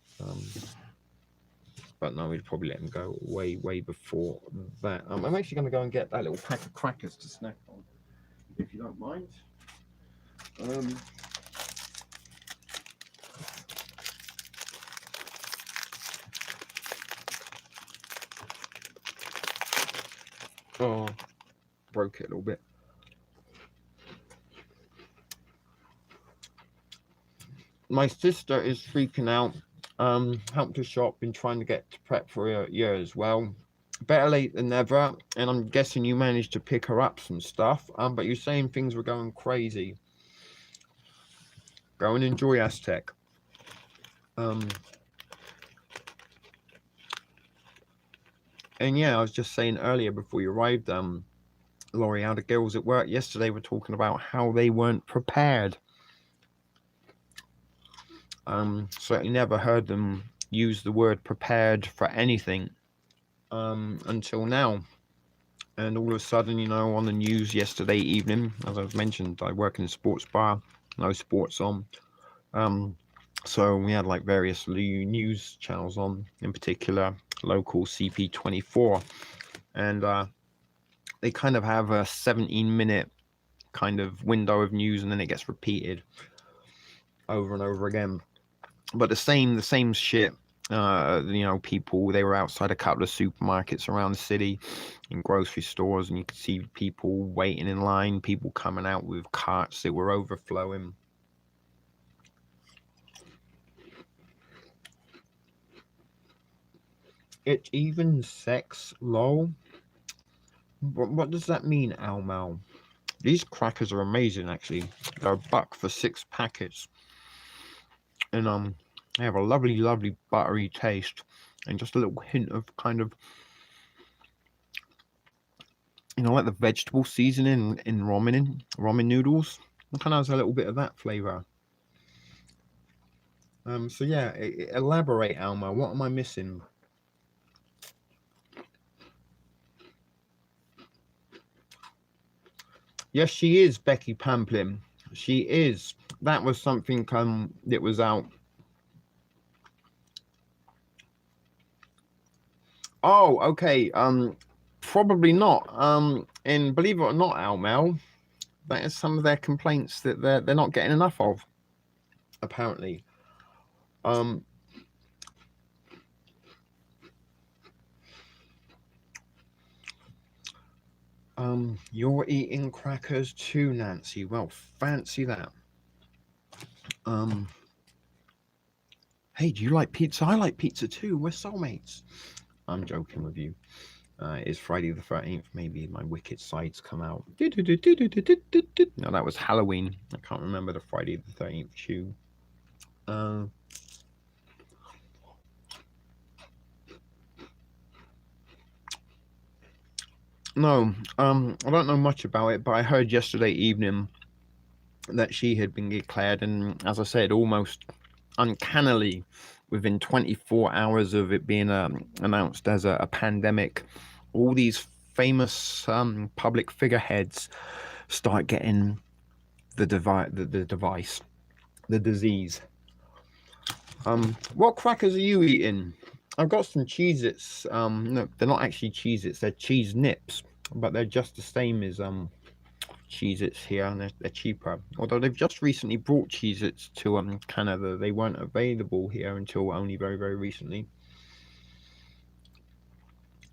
But no, we'd probably let him go way before that. I'm actually going to go and get that little pack of crackers to snack on, if you don't mind. Oh, broke it a little bit. My sister is freaking out. Helped her shop, been trying to get to prep for a year as well. Better late than never. And I'm guessing you managed to pick her up some stuff. But you're saying things were going crazy. Go and enjoy Aztec. And yeah, I was just saying earlier before you arrived, Laurie, how the girls at work yesterday were talking about how they weren't prepared. Certainly never heard them use the word prepared for anything until now. And all of a sudden, you know, on the news yesterday evening, as I've mentioned, I work in a sports bar, no sports on. So we had like various news channels on, in particular local CP24, and they kind of have a 17-minute kind of window of news, and then it gets repeated over and over again. But the same shit. You know, people, they were outside a couple of supermarkets around the city, in grocery stores, and you could see people waiting in line, people coming out with carts that were overflowing. It even sex, lol. What does that mean, Al Mal? These crackers are amazing, actually. They're $1 for 6 packets. And they have a lovely buttery taste. And just a little hint of kind of, you know, like the vegetable seasoning in ramen noodles. It kind of has a little bit of that flavor. So yeah, elaborate, Alma. What am I missing? Yes, she is Becky Pamplin. She is. That was something that was out. Oh, okay. Probably not. And believe it or not, Almel, that is some of their complaints that they're not getting enough of. Apparently. You're eating crackers too, Nancy. Well, fancy that. Hey, do you like pizza? I like pizza too. We're soulmates. I'm joking with you. It's Friday the 13th. Maybe my wicked sides come out. No, that was Halloween. I can't remember the Friday the 13th tune. No, I don't know much about it, but I heard yesterday evening that she had been declared, and as I said, almost uncannily, within 24 hours of it being announced as a pandemic, all these famous public figureheads start getting the disease. What crackers are you eating? I've got some Cheez-Its. No, they're not actually Cheez-Its, they're cheese nips, but they're just the same as Cheez-Its here, and they're cheaper. Although they've just recently brought Cheez-Its to Canada. They weren't available here until only very recently.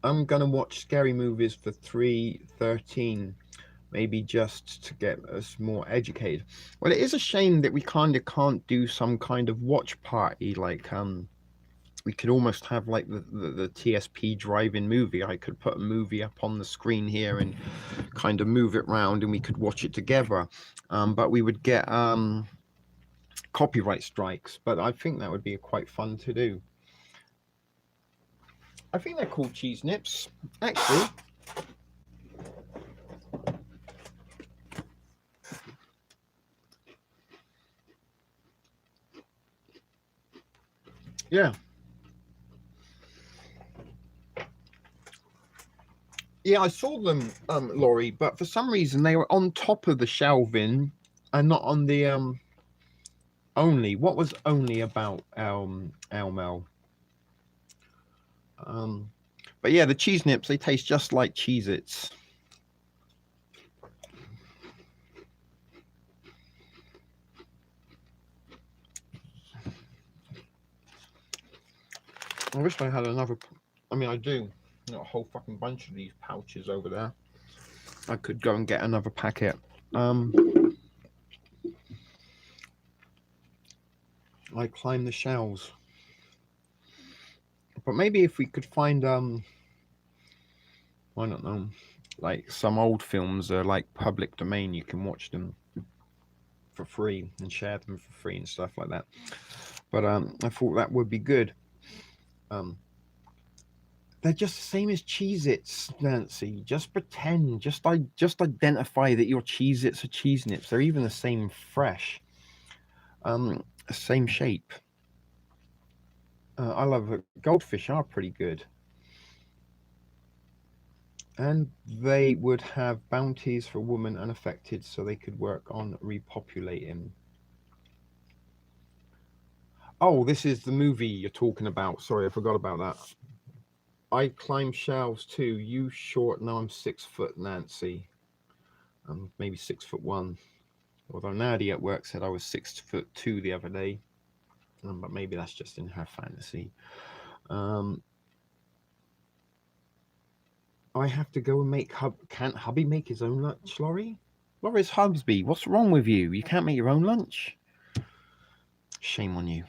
I'm gonna watch scary movies for 3:13, maybe just to get us more educated. Well, it is a shame that we kind of can't do some kind of watch party, like we could almost have like the TSP drive-in movie. I could put a movie up on the screen here and kind of move it around, and we could watch it together. But we would get copyright strikes. But I think that would be quite fun to do. I think they're called cheese nips, actually. Yeah. Yeah, I saw them, Laurie, but for some reason they were on top of the shelving and not on the only. What was only about Elmel? But yeah, the cheese nips, they taste just like Cheez-Its. I wish I had another. I mean, I do. Got a whole fucking bunch of these pouches over there. I could go and get another packet. I climb the shelves. But maybe if we could find I don't know, like some old films are like public domain, you can watch them for free and share them for free and stuff like that. But I thought that would be good. They're just the same as Cheez-Its, Nancy. Just pretend, just identify that your Cheez-Its are cheese nips. They're even the same fresh. Same shape. I love it. Goldfish are pretty good. And they would have bounties for women unaffected so they could work on repopulating. Oh, this is the movie you're talking about. Sorry, I forgot about that. I climb shelves too. You short, now I'm 6 foot, Nancy. Maybe 6'1". Although Nadia at work said I was 6'2" the other day. But maybe that's just in her fantasy. I have to go and make Can't hubby make his own lunch, Laurie? Laurie's Hubsby, what's wrong with you? You can't make your own lunch? Shame on you.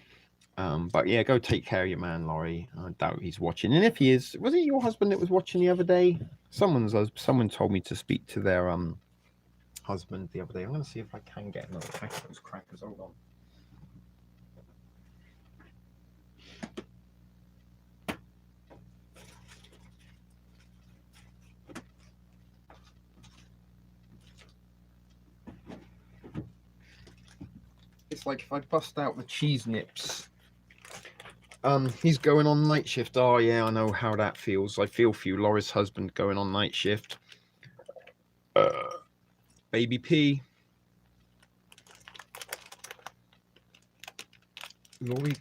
But yeah, go take care of your man, Laurie. I doubt he's watching. And if he is, was it your husband that was watching the other day? Someone told me to speak to their husband the other day. I'm gonna see if I can get another pack of those crackers. Hold on. It's like if I bust out the cheese nips. He's going on night shift. Oh yeah, I know how that feels. I feel for you, Laura's husband going on night shift. Baby P. Laurie,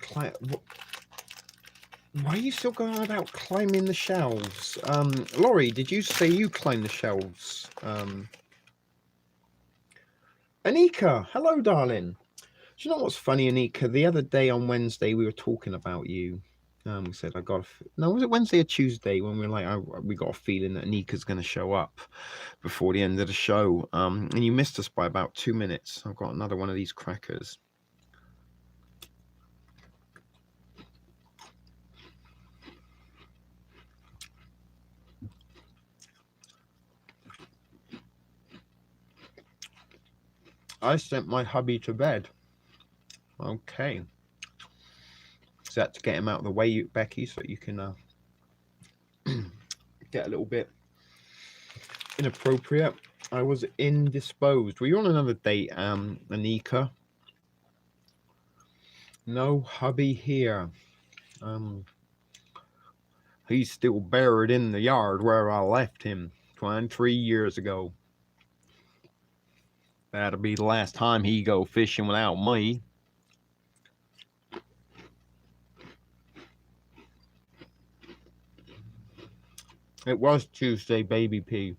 why are you still going on about climbing the shelves? Laurie, did you say you climbed the shelves? Anika, hello, darling. Do you know what's funny, Anika? The other day on Wednesday, we were talking about you. We said was it Wednesday or Tuesday when we were like, we got a feeling that Anika's going to show up before the end of the show. And you missed us by about 2 minutes. I've got another one of these crackers. I sent my hubby to bed. Okay. Is that to get him out of the way, Becky, so you can get a little bit inappropriate? I was indisposed. Were you on another date, Anika? No hubby here. He's still buried in the yard where I left him 23 years ago. That'll be the last time he go fishing without me. It was Tuesday, Baby P.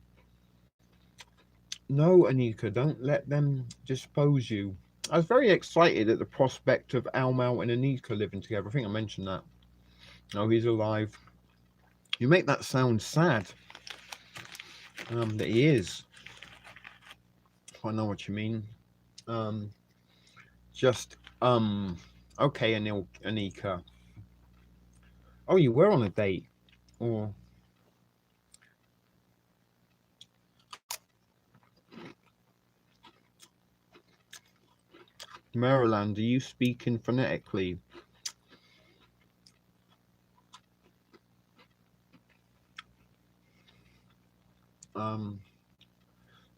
No, Anika, don't let them dispose you. I was very excited at the prospect of Almal and Anika living together. I think I mentioned that. Oh, he's alive. You make that sound sad. That he is. I know what you mean. Okay, Anika. Oh, you were on a date, or Maryland? Are you speaking phonetically?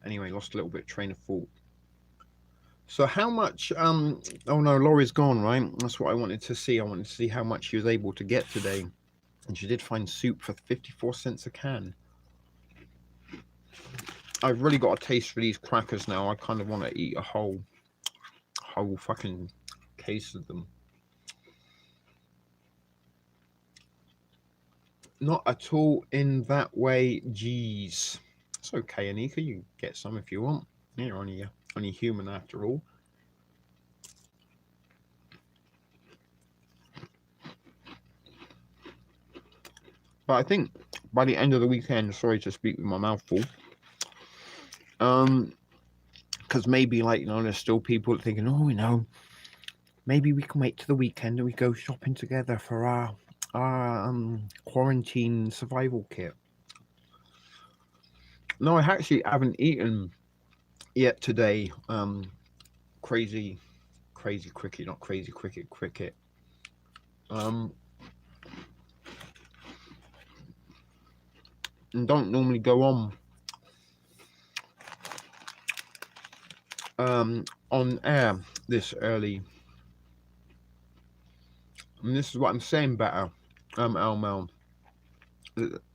Anyway, lost a little bit of train of thought. So how much? Oh no, Laurie's gone, right? That's what I wanted to see. I wanted to see how much she was able to get today, and she did find soup for 54 cents a can. I've really got a taste for these crackers now. I kind of want to eat a whole fucking case of them. Not at all in that way. Jeez, it's okay, Anika. You can get some if you want. You're only human after all. But I think by the end of the weekend, sorry to speak with my mouth full, because maybe, like, there's still people thinking, oh, maybe we can wait to the weekend and we go shopping together for our quarantine survival kit. No, I actually haven't eaten yet today. Crazy cricket, not crazy cricket. And don't normally go on air this early. And this is what I'm saying better, Elmel.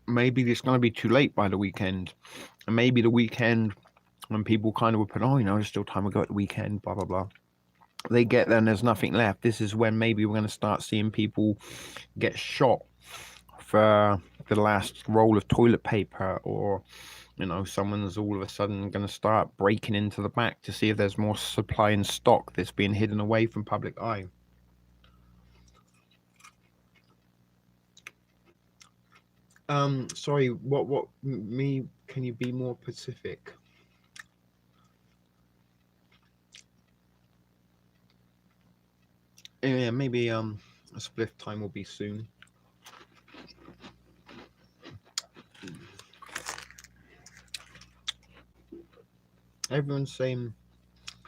Maybe it's going to be too late by the weekend. And maybe the weekend, when people kind of would put, there's still time to go at the weekend, blah, blah, blah. They get there and there's nothing left. This is when maybe we're going to start seeing people get shot for the last roll of toilet paper, or someone's all of a sudden going to start breaking into the back to see if there's more supply in stock that's being hidden away from public eye. Sorry, what me, can you be more specific? Yeah, maybe a spliff time will be soon. Everyone's saying,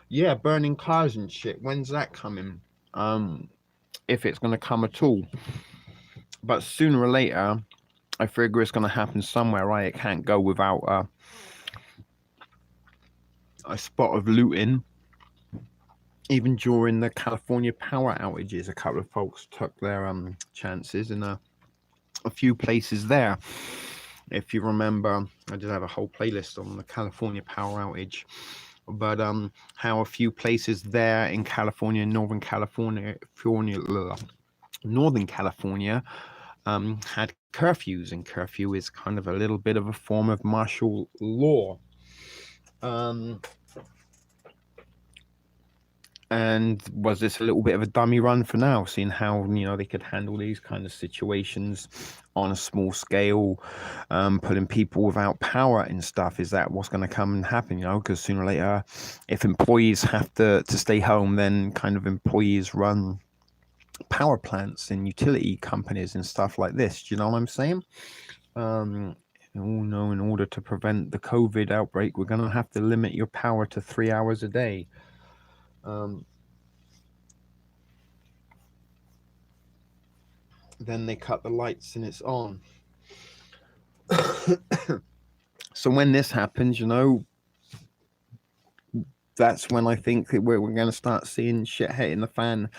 yeah, burning cars and shit. When's that coming? If it's going to come at all. But sooner or later, I figure it's going to happen somewhere, right? It can't go without a spot of looting. Even during the California power outages, a couple of folks took their chances in a few places there. If you remember, I did have a whole playlist on the California power outage, but how a few places there in California, Northern California, had curfews, and curfew is kind of a little bit of a form of martial law. And was this a little bit of a dummy run for now, seeing how they could handle these kind of situations on a small scale, putting people without power and stuff? Is that what's going to come and happen? Because sooner or later, if employees have to stay home, then kind of employees run power plants and utility companies and stuff like this. Do you know what I'm saying? In order to prevent the COVID outbreak, we're going to have to limit your power to 3 hours a day. Then they cut the lights and it's on. So when this happens, that's when I think that we're going to start seeing shit hitting the fan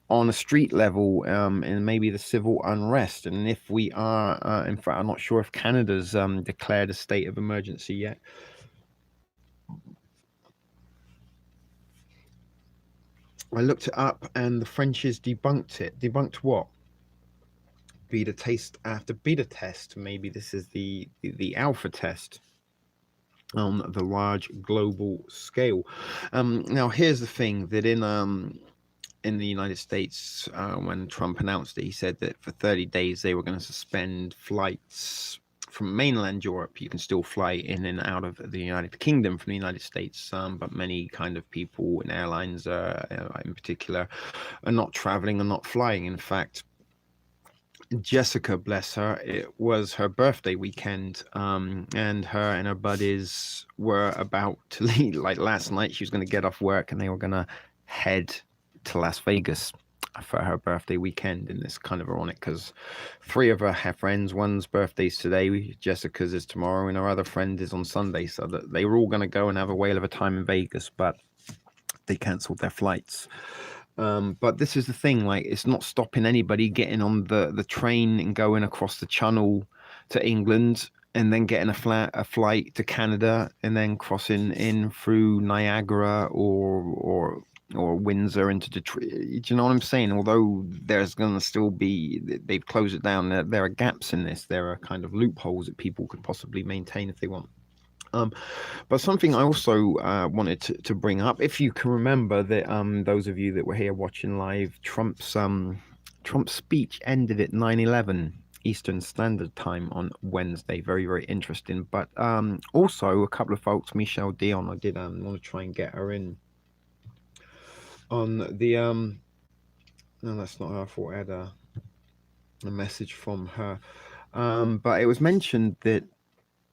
on a street level, and maybe the civil unrest. And if we are, in fact, I'm not sure if Canada's declared a state of emergency yet. I looked it up, and the Frenchies debunked it. Debunked what? Beta test after beta test. Maybe this is the alpha test on the large global scale. Now, here's the thing, that in the United States, when Trump announced it, he said that for 30 days they were going to suspend flights from mainland Europe. You can still fly in and out of the United Kingdom from the United States, but many kind of people and airlines, in particular, are not traveling or not flying. In fact, Jessica, bless her, it was her birthday weekend, and her and her buddies were about to leave. Like last night, she was going to get off work and they were going to head to Las Vegas for her birthday weekend. And it's kind of ironic because 3 of her friends, one's birthday's today, Jessica's is tomorrow, and her other friend is on Sunday, so that they were all going to go and have a whale of a time in Vegas. But they cancelled their flights. But this is the thing, like, it's not stopping anybody getting on the train and going across the channel to England, and then getting a flight to Canada, and then crossing in through Niagara or Windsor into Detroit. Do you know what I'm saying? Although there's going to still be, they've closed it down. There are gaps in this. There are kind of loopholes that people could possibly maintain if they want. But something I also wanted to bring up, if you can remember that, those of you that were here watching live, Trump's speech ended at 9:11 Eastern Standard Time on Wednesday. Very, very interesting. But also a couple of folks, Michelle Dion, I did want to try and get her in on the no, that's not her. I thought I had a message from her. But it was mentioned that,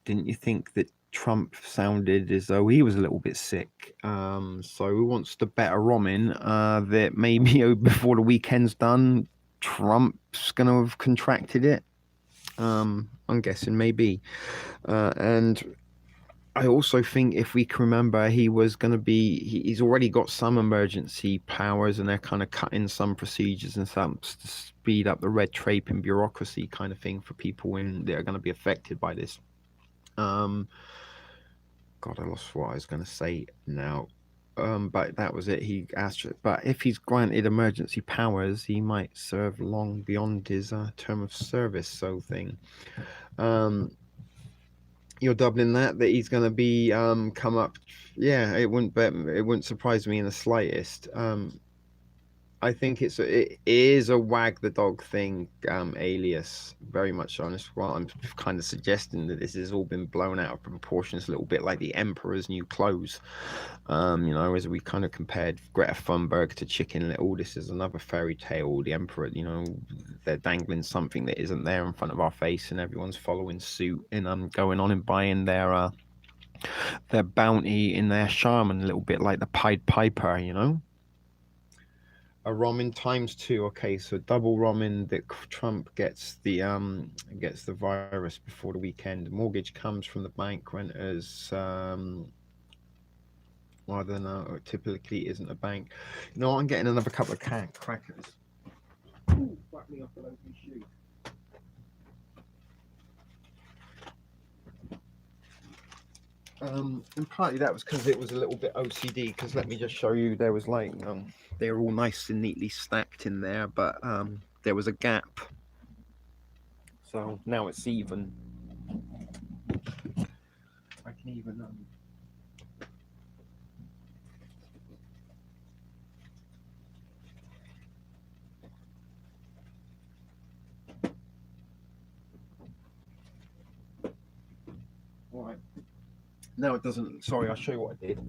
didn't you think that Trump sounded as though he was a little bit sick? So he wants to bet a Roman that maybe before the weekend's done, Trump's going to have contracted it. I'm guessing maybe. And I also think, if we can remember, he was going to be, he's already got some emergency powers, and they're kind of cutting some procedures and some to speed up the red tape and bureaucracy kind of thing for people that are going to be affected by this. God, I lost what I was going to say now. But that was it. He asked, but if he's granted emergency powers, he might serve long beyond his term of service. So thing. You're doubling that he's going to be come up. Yeah, it wouldn't surprise me in the slightest. I think it is a wag the dog thing, alias, very much honest. Well, I'm kind of suggesting that this has all been blown out of proportions, a little bit like the Emperor's New Clothes. As we kind of compared Greta Thunberg to Chicken Little, this is another fairy tale. The Emperor, they're dangling something that isn't there in front of our face, and everyone's following suit and going on and buying their bounty in their Charmin, a little bit like the Pied Piper, A Roman times 2. Okay, so double Roman that Trump gets the virus before the weekend. Mortgage comes from the bank. Renters, I don't know. It typically isn't a bank. I'm getting another couple of crackers. Ooh, whack me off the local shoe. And partly that was because it was a little bit OCD, because let me just show you, there was like they were all nice and neatly stacked in there, but there was a gap, so now it's even. I can even all right. Now it doesn't, sorry, I'll show you what I did.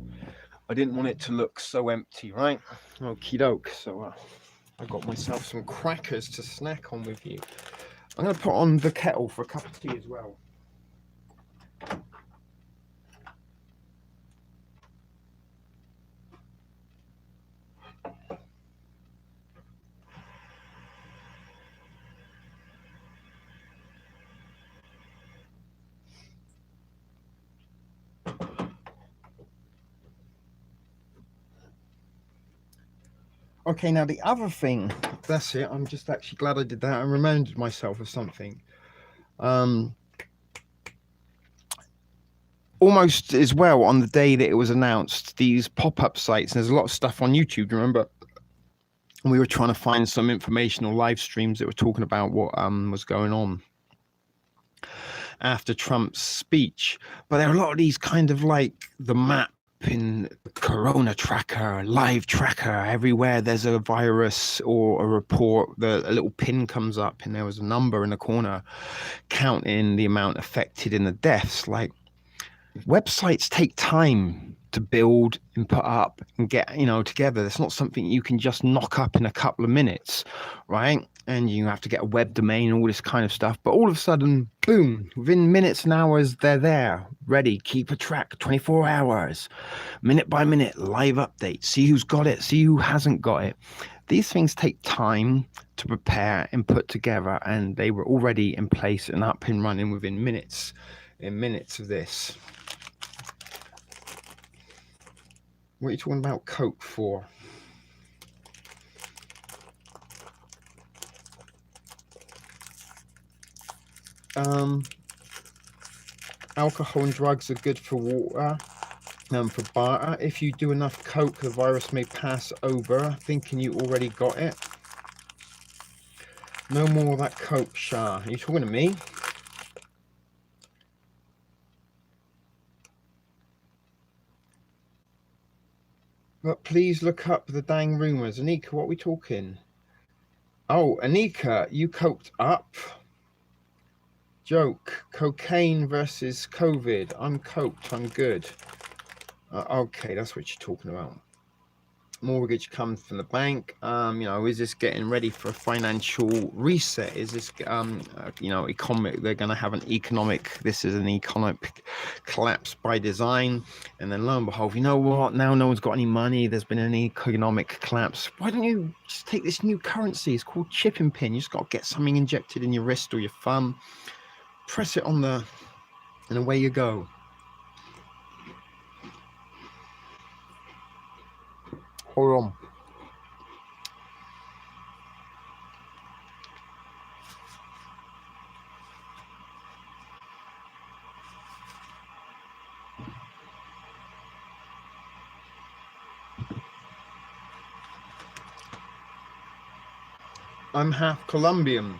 I didn't want it to look so empty, right? Okie doke. So I got myself some crackers to snack on with you. I'm going to put on the kettle for a cup of tea as well. Okay, now the other thing, that's it. I'm just actually glad I did that. I reminded myself of something. Almost as well, on the day that it was announced, these pop-up sites, and there's a lot of stuff on YouTube, do you remember? And we were trying to find some informational live streams that were talking about what was going on after Trump's speech. But there are a lot of these kind of like the map in Corona tracker, live tracker, everywhere there's a virus or a report, a little pin comes up and there was a number in the corner counting the amount affected and the deaths. Like, websites take time to build and put up and get together. It's not something you can just knock up in a couple of minutes, right? And you have to get a web domain and all this kind of stuff. But all of a sudden, boom, within minutes and hours, they're there, ready. Keep a track, 24 hours, minute by minute, live updates. See who's got it, see who hasn't got it. These things take time to prepare and put together, and they were already in place and up and running within minutes of this. What are you talking about Coke for? Alcohol and drugs are good for water. For barter, if you do enough Coke, the virus may pass over, thinking you already got it. No more of that Coke, Shah. Are you talking to me? But please look up the dang rumours. Anika, what are we talking? Oh, Anika, you coked up? Joke. Cocaine versus COVID. I'm coked. I'm good. Okay, that's what you're talking about. Mortgage comes from the bank. Is this getting ready for a financial reset? Is this economic? They're going to have an economic. This is an economic collapse by design. And then lo and behold, you know what? Now no one's got any money. There's been an economic collapse. Why don't you just take this new currency? It's called chipping pin. You just got to get something injected in your wrist or your thumb. Press it on and away you go. Hold on. I'm half Colombian.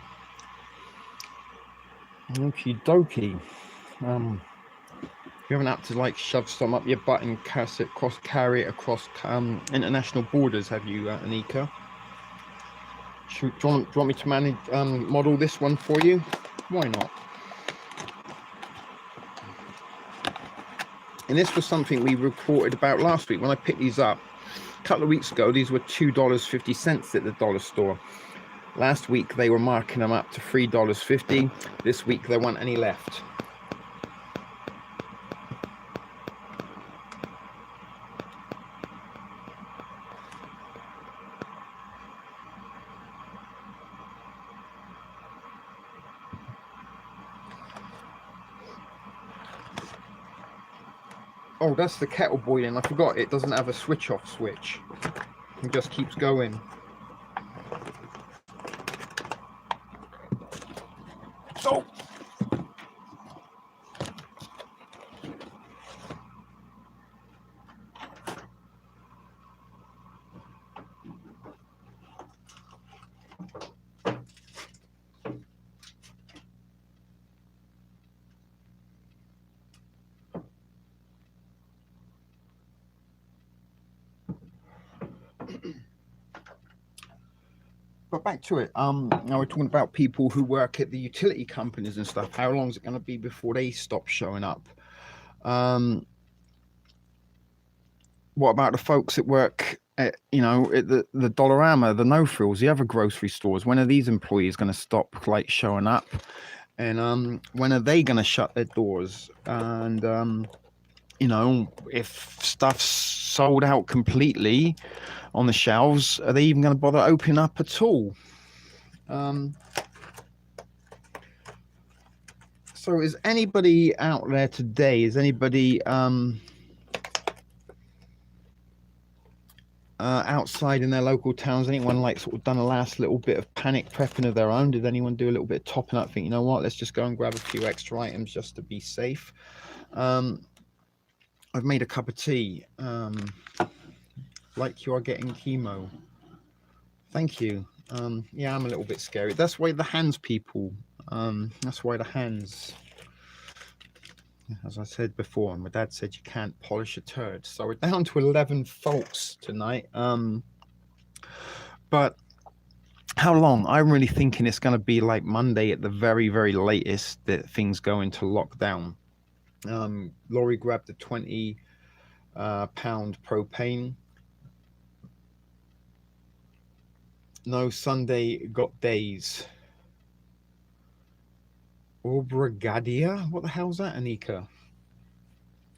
Okie dokie. You haven't had to like shove some up your butt and carry it across international borders, have you, Anika? Do you want me to model this one for you? Why not? And this was something we reported about last week when I picked these up. A couple of weeks ago, these were $2.50 at the dollar store. Last week, they were marking them up to $3.50. This week, there weren't any left. Oh, that's the kettle boiling. I forgot it doesn't have a switch off switch. It just keeps going. Oh! But back to it. Now we're talking about people who work at the utility companies and stuff. How long is it going to be before they stop showing up? What about the folks that work at, at the Dollarama, the No Frills, the other grocery stores? When are these employees going to stop like showing up? And when are they going to shut their doors? And if stuff's sold out completely on the shelves, are they even going to bother opening up at all? So is anybody out there today? Is anybody outside in their local towns? Anyone like sort of done a last little bit of panic prepping of their own? Did anyone do a little bit of topping up? Think, you know what? Let's just go and grab a few extra items just to be safe. I've made a cup of tea. Like you are getting chemo. Thank you. Yeah, I'm a little bit scary. That's why the hands, people. That's why the hands. As I said before, my dad said you can't polish a turd. So we're down to 11 faults tonight. But how long? I'm really thinking it's going to be like Monday at the very, very latest that things go into lockdown. Laurie grabbed the 20 pound propane. No, Sunday got days. Or Brigadier? What the hell's that, Anika?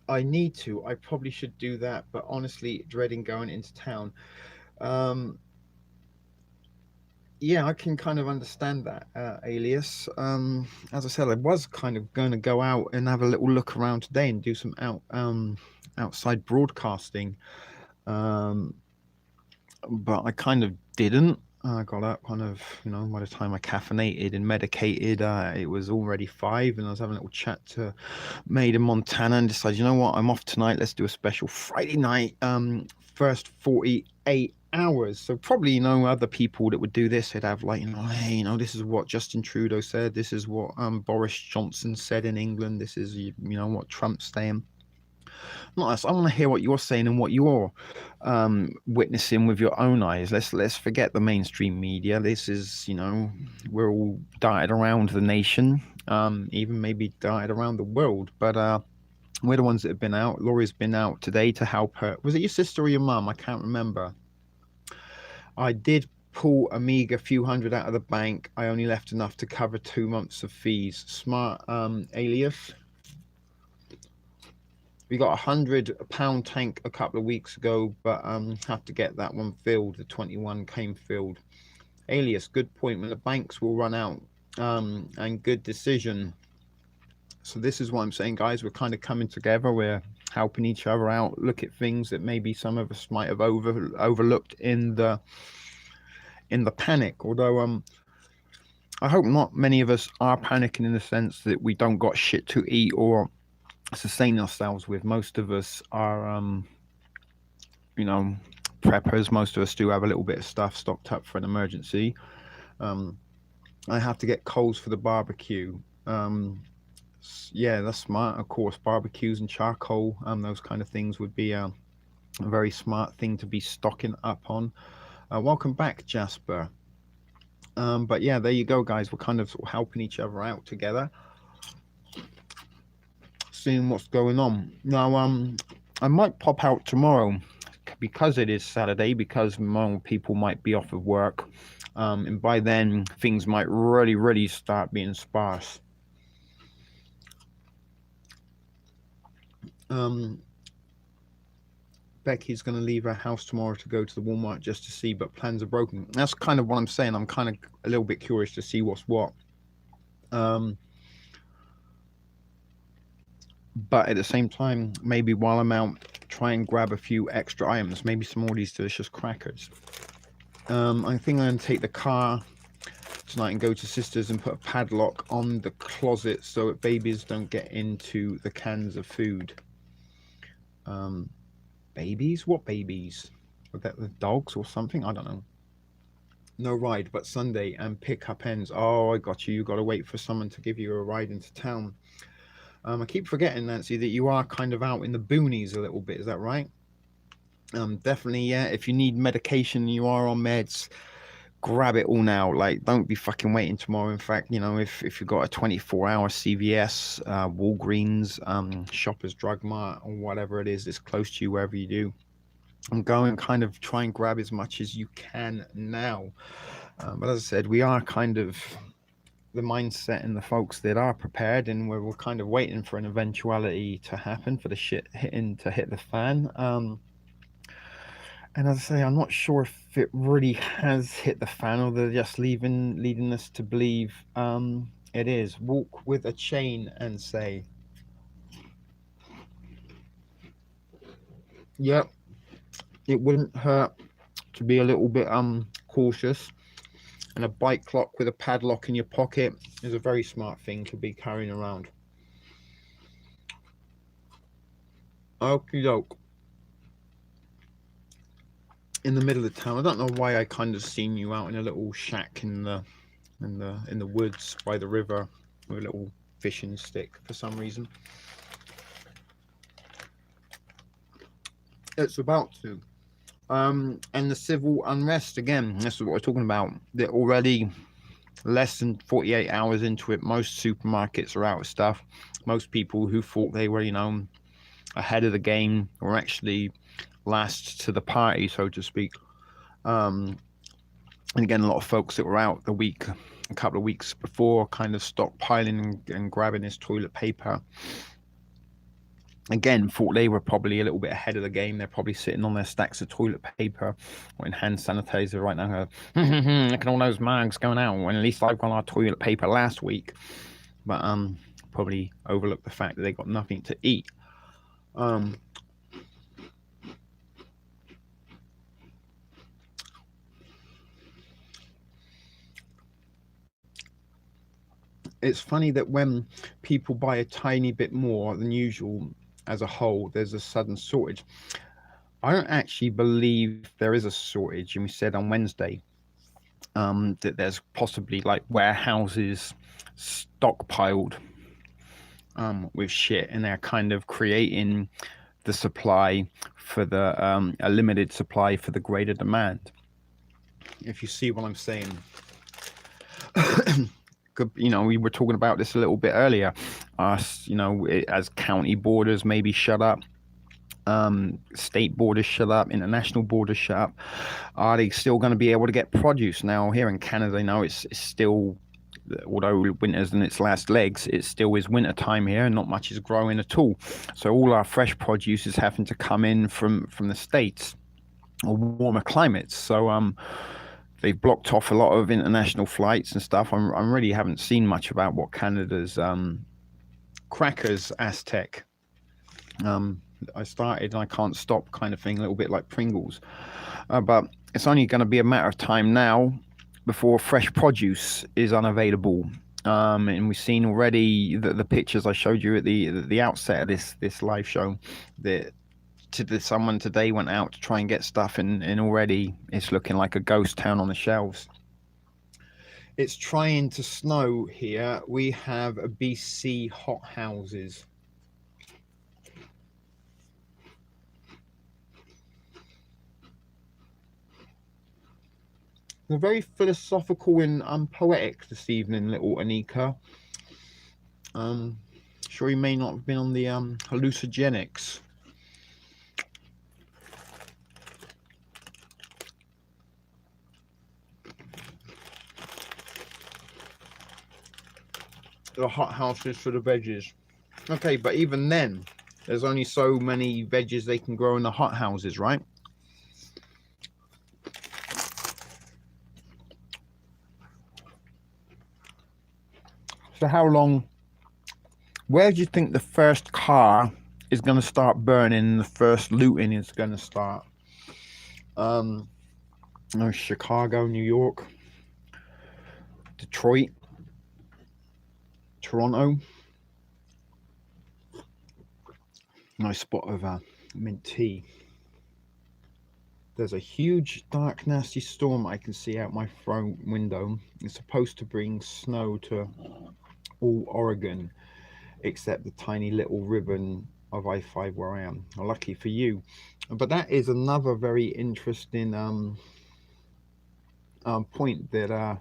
I need to. I probably should do that, but honestly, dreading going into town. Yeah, I can kind of understand that, Alias. As I said, I was kind of going to go out and have a little look around today and do some outside broadcasting. Um, but I kind of didn't. I got up kind of, by the time I caffeinated and medicated, it was already 5, and I was having a little chat to Maid in Montana and decided, you know what, I'm off tonight. Let's do a special Friday night, first 48 hours. So probably, other people that would do this, they'd have like, hey, this is what Justin Trudeau said. This is what Boris Johnson said in England. This is, what Trump's saying. Not us. I want to hear what you're saying and what you're witnessing with your own eyes. Let's forget the mainstream media. This is, we're all dotted around the nation, even maybe dotted around the world. But we're the ones that have been out. Laurie's been out today to help her. Was it your sister or your mum? I can't remember. I did pull a meager few hundred out of the bank. I only left enough to cover 2 months of fees. Smart, Alias. We got £100 tank a couple of weeks ago, but have to get that one filled. The 21 came filled. Alias, good point. When the banks will run out, and good decision. So this is what I'm saying, guys. We're kind of coming together. We're helping each other out. Look at things that maybe some of us might have overlooked in the panic. Although I hope not many of us are panicking in the sense that we don't got shit to eat or sustain ourselves with. Most of us are preppers. Most of us do have a little bit of stuff stocked up for an emergency. I have to get coals for the barbecue. Yeah, that's smart. Of course, barbecues and charcoal, those kind of things would be a very smart thing to be stocking up on. Welcome back, Jasper. But yeah, there you go, guys. We're kind of helping each other out together, seeing what's going on. Now, I might pop out tomorrow because it is Saturday, because more people might be off of work, and by then things might really start being sparse. Becky's going to leave her house tomorrow to go to the Walmart just to see, but plans are broken. That's kind of what I'm saying. I'm kind of a little bit curious to see what's what. But at the same time, maybe while I'm out, try and grab a few extra items, maybe some more of these delicious crackers. I think I'm going to take the car tonight and go to Sisters and put a padlock on the closet so that babies don't get into the cans of food. Babies? What babies? Are that the dogs or something? I don't know. No ride, but Sunday and pick up ends. Oh, I got you. You got to wait for someone to give you a ride into town. I keep forgetting, Nancy, that you are kind of out in the boonies a little bit. Is that right? Definitely, yeah. If you need medication, you are on meds, grab it all now. Like, don't be fucking waiting tomorrow. In fact, if you've got a 24-hour CVS, Walgreens, Shoppers Drug Mart, or whatever it is that's close to you, wherever you do, and go and kind of try and grab as much as you can now. But as I said, we are kind of the mindset and the folks that are prepared, and we're kind of waiting for an eventuality to happen, for the shit to hit the fan. And as I say, I'm not sure if it really has hit the fan, or they're just leading us to believe it is. Walk with a chain and say, yep, it wouldn't hurt to be a little bit cautious. And a bike clock with a padlock in your pocket is a very smart thing to be carrying around. Okie doke. In the middle of the town. I don't know why I kind of seen you out in a little shack in the woods by the river with a little fishing stick for some reason. It's about to. And the civil unrest, again, this is what we're talking about. They're already less than 48 hours into it. Most supermarkets are out of stuff. Most people who thought they were, ahead of the game were actually last to the party, so to speak. And again, a lot of folks that were out a couple of weeks before, kind of stockpiling and grabbing this toilet paper. Again, thought they were probably a little bit ahead of the game. They're probably sitting on their stacks of toilet paper or in hand sanitizer right now. Look at all those mugs going out. When at least I've got our toilet paper last week. But probably overlooked the fact that they got nothing to eat. it's funny that when people buy a tiny bit more than usual as a whole, there's a sudden shortage. I don't actually believe there is a shortage, and we said on Wednesday that there's possibly like warehouses stockpiled with shit, and they're kind of creating the supply for the a limited supply for the greater demand. If you see what I'm saying. You know, we were talking about this a little bit earlier. Us, you know, as county borders maybe shut up, state borders shut up, international borders shut up, are they still going to be able to get produce? Now here in Canada, now it's still, although winter's in its last legs, it still is winter time here and not much is growing at all. So all our fresh produce is having to come in from the States or warmer climates. So they've blocked off a lot of international flights and stuff. I really haven't seen much about what Canada's crackers Aztec. I started and I can't stop kind of thing, a little bit like Pringles. But it's only going to be a matter of time now before fresh produce is unavailable. And we've seen already the pictures I showed you at the outset of this live show that someone today went out to try and get stuff, and already it's looking like a ghost town on the shelves. It's trying to snow here. We have a BC hot houses. We're very philosophical and poetic this evening, little Anika. Sure you may not have been on the hallucinogenics. The hot houses for the veggies. Okay, but even then, there's only so many veggies they can grow in the hot houses, right? So how long, where do you think the first car is going to start burning, the first looting is going to start? Chicago, New York, Detroit, Toronto. Nice spot of mint tea. There's a huge, dark, nasty storm I can see out my front window. It's supposed to bring snow to all Oregon, except the tiny little ribbon of I-5 where I am. Lucky for you. But that is another very interesting point that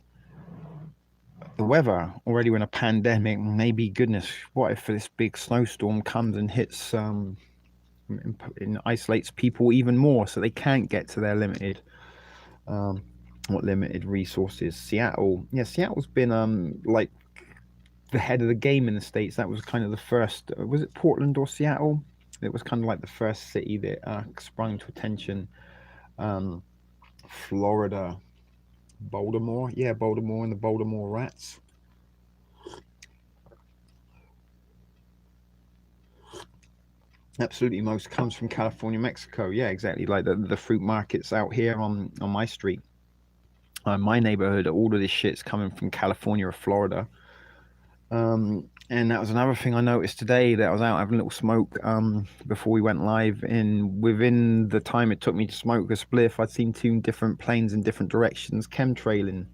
the weather, already in a pandemic, maybe goodness, what if this big snowstorm comes and hits and isolates people even more, so they can't get to their limited resources. Seattle's been like the head of the game in the States. That was kind of the first, was it Portland or Seattle? It was kind of like the first city that sprung to attention. Florida, Baltimore and the Baltimore Rats. Absolutely, most comes from California, Mexico. Yeah, exactly, like the fruit markets out here on my street, my neighborhood. All of this shit's coming from California or Florida. And that was another thing I noticed today, that I was out having a little smoke before we went live, and within the time it took me to smoke a spliff, I'd seen 2 different planes in different directions chemtrailing.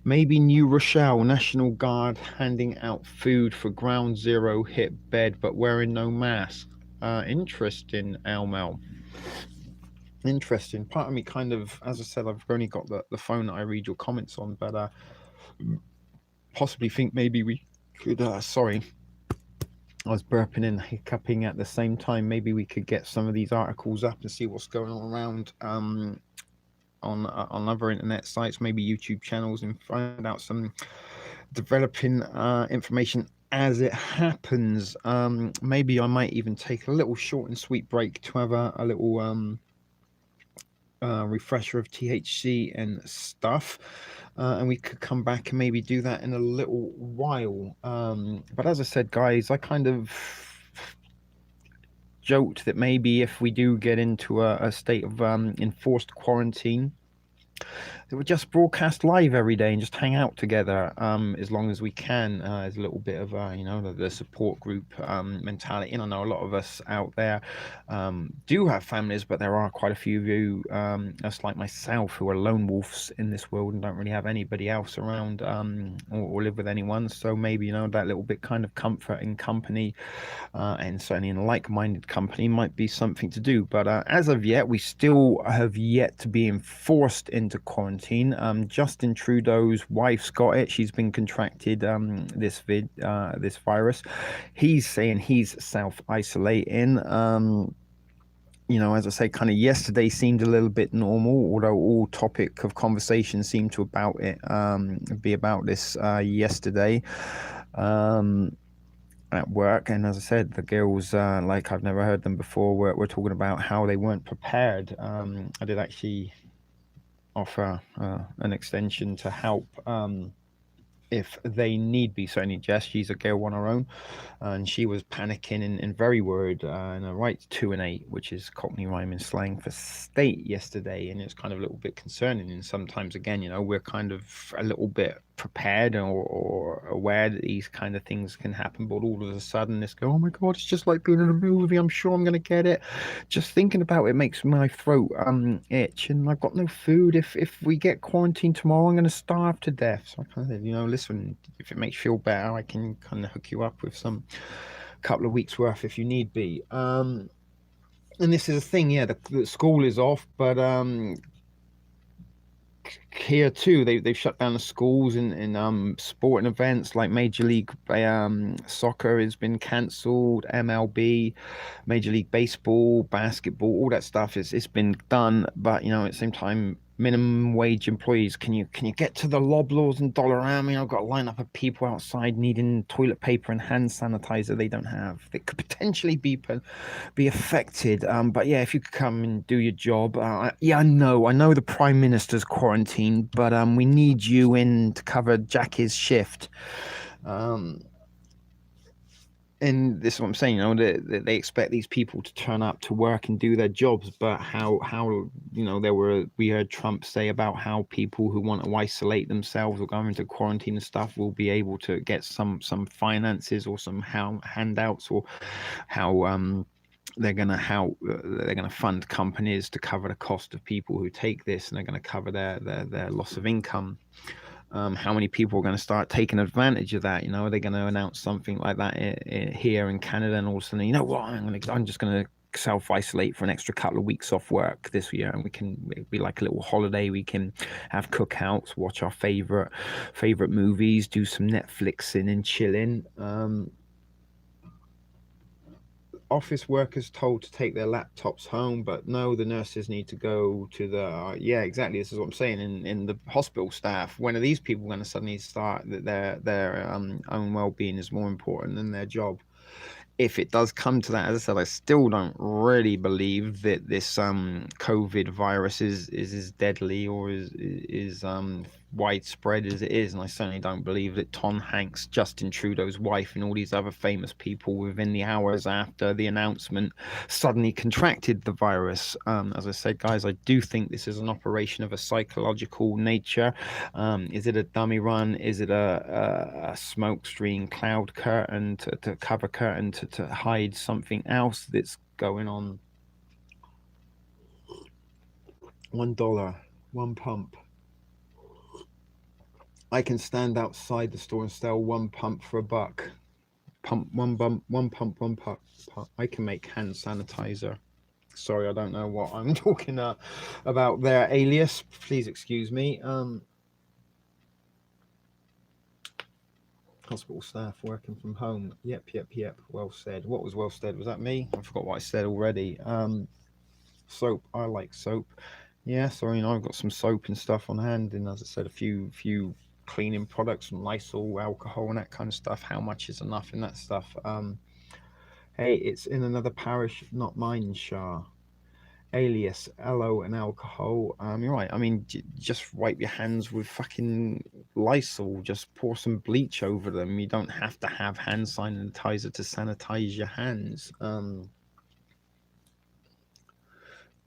Maybe New Rochelle, National Guard handing out food for Ground Zero hit bed but wearing no mask. Interesting, Almel. Interesting. Part of me kind of, as I said, I've only got the phone that I read your comments on, but possibly think maybe we could, sorry, I was burping and hiccuping at the same time. Maybe we could get some of these articles up and see what's going on around on other internet sites, maybe YouTube channels, and find out some developing information as it happens. Maybe I might even take a little short and sweet break to have a little refresher of THC and stuff, and we could come back and maybe do that in a little while. But as I said, guys, I kind of joked that maybe if we do get into a state of enforced quarantine, They would just broadcast live every day and just hang out together as long as we can, as a little bit of the support group mentality. And I know a lot of us out there do have families, but there are quite a few of you, just like myself, who are lone wolves in this world and don't really have anybody else around, or live with anyone. So maybe that little bit kind of comfort in company, and certainly in like-minded company might be something to do. But as of yet, we still have yet to be enforced into quarantine. Justin Trudeau's wife's got it. She's been contracted this virus. He's saying he's self-isolating. As I say, kind of yesterday seemed a little bit normal, although all topic of conversation seemed to be about this yesterday. At work, and as I said, the girls, like I've never heard them before, were talking about how they weren't prepared. I did actually offer an extension to help, if they need be. Certainly Jess, she's a girl on her own, and she was panicking and very worried, and I write 2 and 8, which is Cockney rhyming slang for state, yesterday, and it's kind of a little bit concerning. And sometimes again, we're kind of a little bit prepared or aware that these kind of things can happen, but all of a sudden this go, oh my god, it's just like being in a movie, I'm sure I'm going to get it. Just thinking about it makes my throat itch, and I've got no food. If we get quarantined tomorrow, I'm going to starve to death. So I kind of said, listen, if it makes you feel better, I can kind of hook you up with some couple of weeks worth if you need be. And this is a thing, yeah, the school is off, but here too, they've shut down the schools, and sporting events like Major League Soccer has been cancelled, MLB, Major League Baseball, basketball, all that stuff is it's been done. But at the same time, minimum wage employees, can you get to the Loblaws and Dollarama? I've got a lineup of people outside needing toilet paper and hand sanitizer they don't have. They could potentially be affected. But yeah, if you could come and do your job. Yeah, I know the Prime Minister's quarantined, but we need you in to cover Jackie's shift. Um, and this is what I'm saying. They expect these people to turn up to work and do their jobs, but how we heard Trump say about how people who want to isolate themselves or go into quarantine and stuff will be able to get some finances or some handouts, or how they're going to fund companies to cover the cost of people who take this, and they're going to cover their loss of income. How many people are going to start taking advantage of that? Are they going to announce something like that here in Canada, and all of a sudden, what, I'm just going to self isolate for an extra couple of weeks off work this year, and we can it'd be like a little holiday. We can have cookouts, watch our favorite movies, do some Netflixing and chilling. Office workers told to take their laptops home, but no, the nurses need to go to the yeah, exactly, this is what I'm saying. In the hospital staff, when are these people going to suddenly start that their own well-being is more important than their job? If it does come to that, as I said, I still don't really believe that this COVID virus is as deadly or is widespread as it is, and I certainly don't believe that Tom Hanks, Justin Trudeau's wife, and all these other famous people within the hours after the announcement suddenly contracted the virus. As I said, guys, I do think this is an operation of a psychological nature. Is it a dummy run? Is it a smoke screen, cloud curtain to cover curtain to hide something else that's going on? $1, one pump. I can stand outside the store and sell one pump for $1. Pump one bump, one pump, one pump. I can make hand sanitizer. Sorry, I don't know what I'm talking about there. Alias, please excuse me. Hospital staff working from home. Yep. Well said. What was well said? Was that me? I forgot what I said already. Soap. I like soap. Yeah, so I've got some soap and stuff on hand, and as I said, a few cleaning products and Lysol, alcohol, and that kind of stuff. How much is enough in that stuff? Hey, it's in another parish, not mine, Shah. Alias, aloe, and alcohol. You're right. I mean, just wipe your hands with fucking Lysol. Just pour some bleach over them. You don't have to have hand sanitizer to sanitize your hands.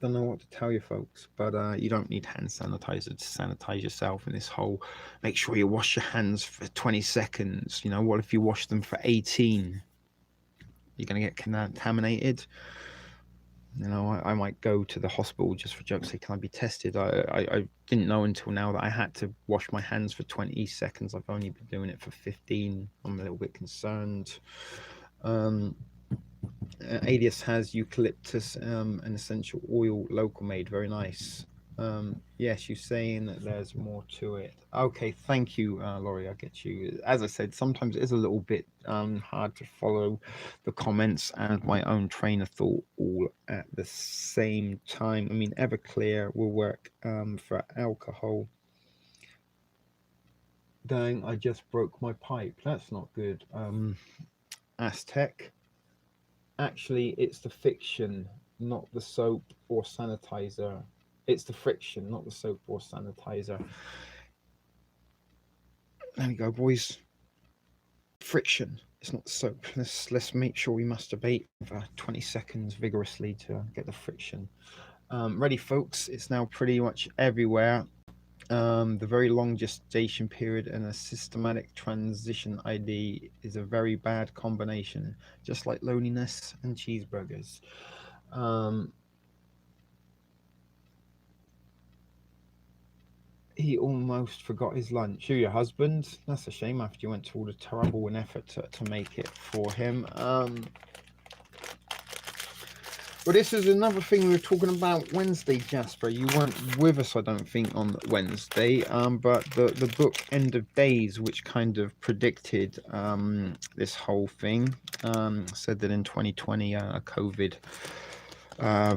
don't know what to tell you, folks, but you don't need hand sanitizer to sanitize yourself. In this whole, make sure you wash your hands for 20 seconds. You know, what if you wash them for 18? You're gonna get contaminated. You know, I might go to the hospital just for jokes sake. Can I be tested? I didn't know until now that I had to wash my hands for 20 seconds. I've only been doing it for 15. I'm a little bit concerned. Alias has eucalyptus, an essential oil, local made. Very nice. Yes, you're saying that there's more to it. Okay, thank you, Laurie. I get you. As I said, sometimes it is a little bit hard to follow the comments and my own train of thought all at the same time. I mean, Everclear will work for alcohol. Dang, I just broke my pipe. That's not good. Aztec. Actually, it's the fiction, not the soap or sanitizer. It's the friction, not the soap or sanitizer. There we go, boys. Friction. It's not the soap. Let's make sure we masturbate for 20 seconds vigorously to get the friction. Ready, folks? It's now pretty much everywhere. The very long gestation period and a systematic transition ID is a very bad combination, just like loneliness and cheeseburgers. He almost forgot his lunch. Who, your husband? That's a shame after you went to all the trouble and effort to make it for him. But this is another thing we were talking about Wednesday, Jasper. You weren't with us, I don't think, on Wednesday. But the book End of Days, which kind of predicted this whole thing, said that in 2020 a COVID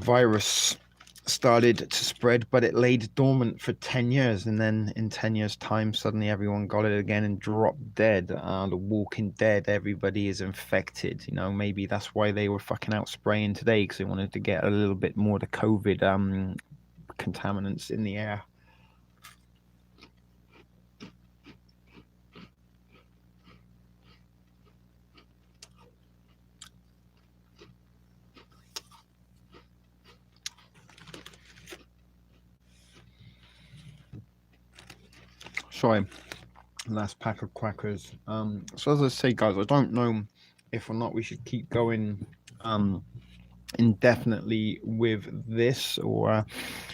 virus started to spread, but it laid dormant for 10 years, and then in 10 years time suddenly everyone got it again and dropped dead. The Walking Dead, everybody is infected. You know, maybe that's why they were fucking out spraying today, because they wanted to get a little bit more of the COVID contaminants in the air. Sorry, last pack of crackers. So as I say, guys, I don't know if or not we should keep going indefinitely with this, or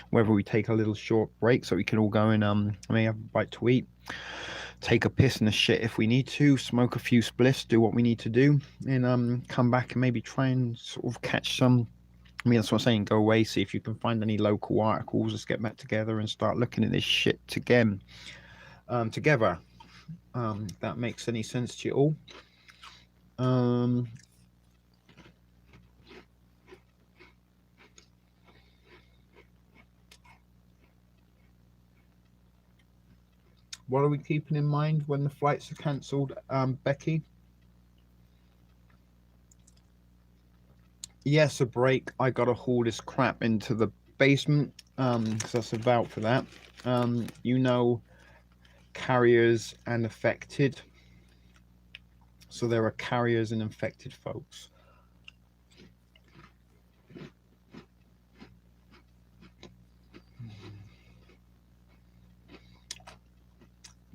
whether we take a little short break so we can all go and maybe have a bite to eat, take a piss and a shit if we need to, smoke a few spliffs, do what we need to do, and come back and maybe try and sort of catch some. I mean, that's what I'm saying. Go away, see if you can find any local articles. Let's get back together and start looking at this shit again. Together. That makes any sense to you all? What are we keeping in mind when the flights are cancelled, Becky? Yes, a break. I gotta haul this crap into the basement, so that's about for that. You know, carriers and affected. So there are carriers and infected folks.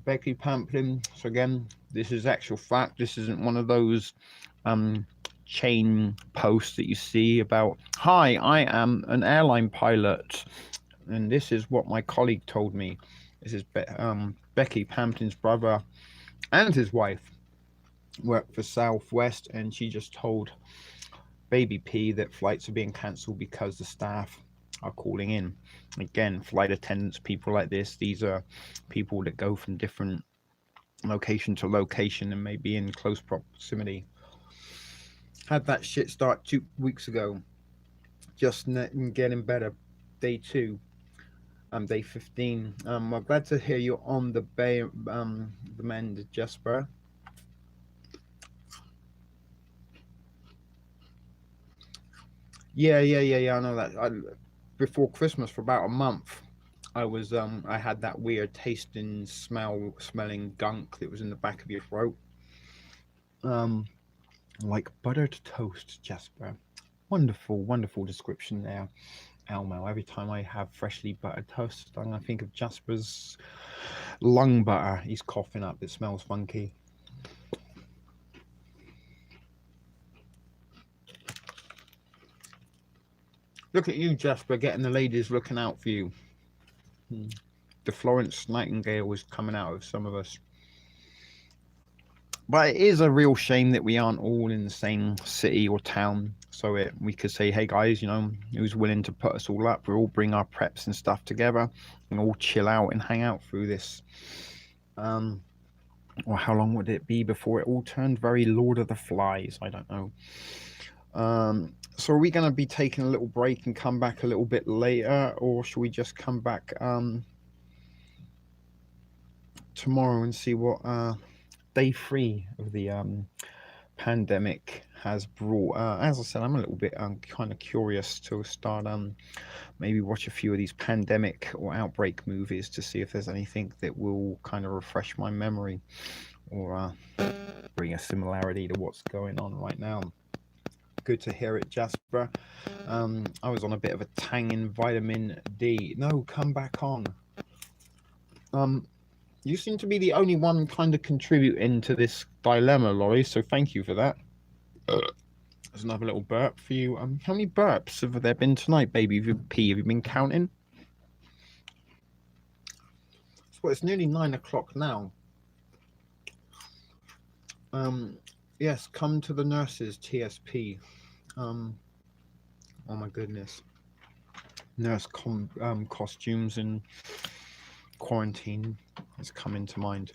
Becky Pamplin. So again, this is actual fact. This isn't one of those chain posts that you see about, hi, I am an airline pilot, and this is what my colleague told me. This is Becky Pamplin's brother and his wife work for Southwest, and she just told Baby P that flights are being cancelled because the staff are calling in. Again, flight attendants, people like this, these are people that go from different location to location and may be in close proximity. Had that shit start 2 weeks ago, just getting better. Day 2, day 15. I'm glad to hear you're on the mend, Jasper. Yeah, I know that. Before Christmas, for about a month, I was I had that weird tasting, smelling gunk that was in the back of your throat. Like buttered toast, Jasper. Wonderful description there. Elmo. Every time I have freshly buttered toast, I'm gonna think of Jasper's lung butter. He's coughing up. It smells funky. Look at you, Jasper, getting the ladies looking out for you. The Florence Nightingale is coming out of some of us. But it is a real shame that we aren't all in the same city or town. So we could say, hey guys, you know, who's willing to put us all up? We'll all bring our preps and stuff together and all chill out and hang out through this. Or how long would it be before it all turned very Lord of the Flies? I don't know. So are we going to be taking a little break and come back a little bit later, or should we just come back tomorrow and see what day 3 of the pandemic has brought? As I said, I'm a little bit kind of curious to start maybe watch a few of these pandemic or outbreak movies to see if there's anything that will kind of refresh my memory or bring a similarity to what's going on right now. Good to hear it, Jasper. I was on a bit of a tanging vitamin D. No, come back on. You seem to be the only one kind of contributing to this dilemma, Laurie, so thank you for that. There's another little burp for you. How many burps have there been tonight, baby? Have you been counting? Well, it's nearly 9 o'clock now. Yes, come to the nurses, TSP. Oh my goodness. Nurse costumes in quarantine has come into mind.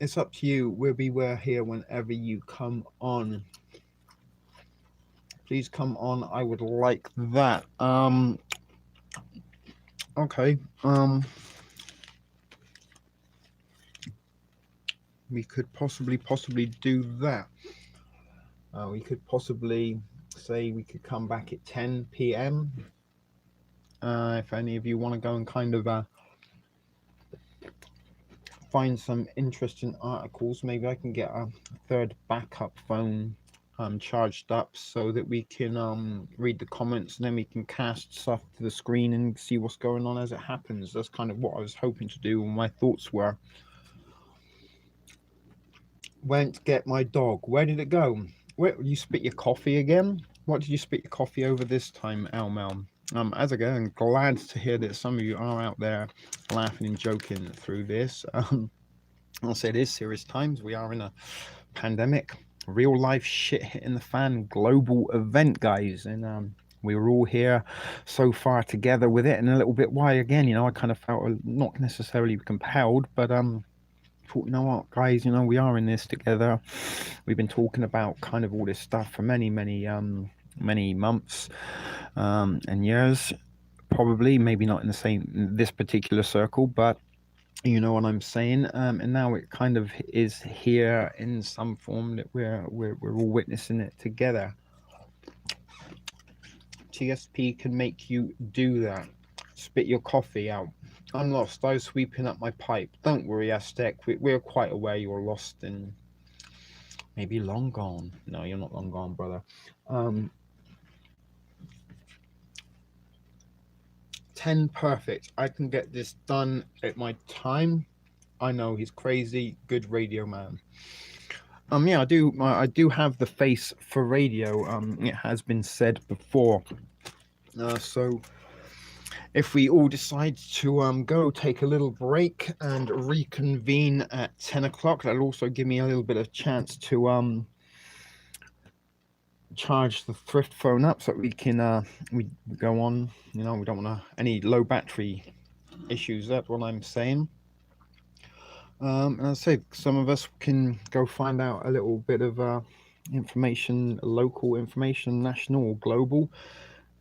It's up to you. We're here whenever you come on. Please come on. I would like that. Okay. We could possibly do that. We could possibly say we could come back at 10 p.m. If any of you want to go and kind of find some interesting articles, maybe I can get a third backup phone charged up so that we can read the comments, and then we can cast stuff to the screen and see what's going on as it happens. That's kind of what I was hoping to do, and my thoughts were. Went get my dog. Where did it go? Where you spit your coffee again? What did you spit your coffee over this time, Elmel? As I go, I'm glad to hear that some of you are out there laughing and joking through this. I'll say it is serious times. We are in a pandemic, real life shit hitting the fan, global event, guys, and we were all here so far together with it, and a little bit why again, you know, I kind of felt not necessarily compelled, but thought, you know what, guys, you know, we are in this together. We've been talking about kind of all this stuff for many months and years, probably, maybe not in the same this particular circle, but you know what I'm saying. And now it kind of is here in some form that we're all witnessing it together. TSP can make you do that. Spit your coffee out. I'm lost. I was sweeping up my pipe. Don't worry, Aztec. We're quite aware you're lost and maybe long gone. No, you're not long gone, brother. 10 perfect. I can get this done at my time. I know he's crazy. Good radio man. Yeah, I do have the face for radio. It has been said before. So if we all decide to go take a little break and reconvene at 10 o'clock, that'll also give me a little bit of chance to charge the thrift phone up so that we can we go on. You know, we don't want any low battery issues. That's what I'm saying. And I say some of us can go find out a little bit of information, local information, national or global,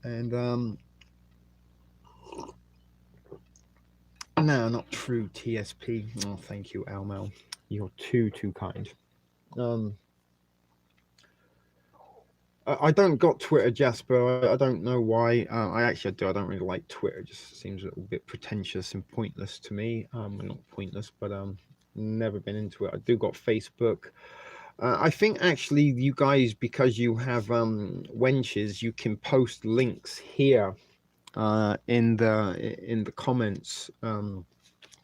and no, not true, TSP. Oh, thank you, Elmo. You're too kind. I don't got Twitter, Jasper. I don't know why. I actually do. I don't really like Twitter. It just seems a little bit pretentious and pointless to me. Not pointless, but never been into it. I do got Facebook. I think actually you guys, because you have wenches, you can post links here in the comments.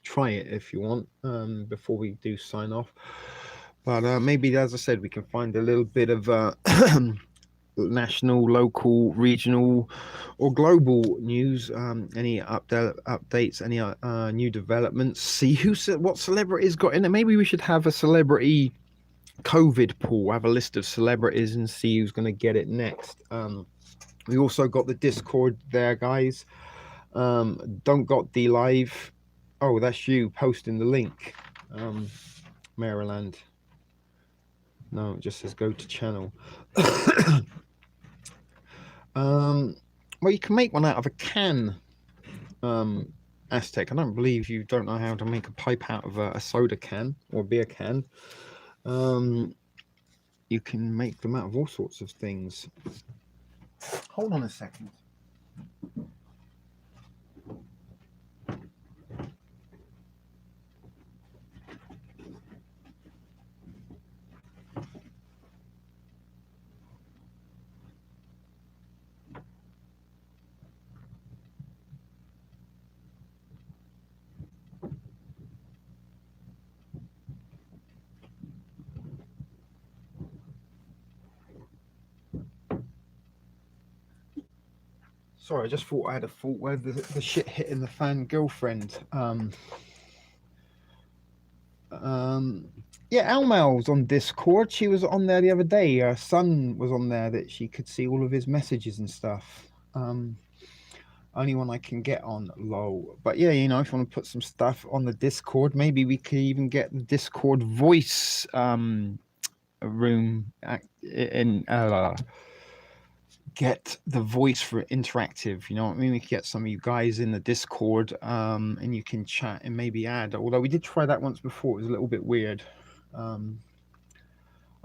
Try it if you want, before we do sign off. But maybe, as I said, we can find a little bit of national, local, regional, or global news. Any updates, any new developments. See what celebrities got in it. Maybe we should have a celebrity COVID pool. Have a list of celebrities and see who's going to get it next. We also got the Discord there, guys. Don't got the live. Oh, that's you posting the link. Maryland. No, it just says go to channel. Well, you can make one out of a can. Aztec, I don't believe you don't know how to make a pipe out of a soda can or a beer can. You can make them out of all sorts of things. Hold on a second. Sorry, I just thought I had a fault where the shit hitting the fan girlfriend. Yeah, Almal's on Discord. She was on there the other day. Her son was on there that she could see all of his messages and stuff. Only one I can get on, lol. But yeah, you know, if you want to put some stuff on the Discord, maybe we could even get the Discord voice room in get the voice for interactive, you know what I mean? We could get some of you guys in the Discord, and you can chat and maybe add, although we did try that once before. It was a little bit weird. I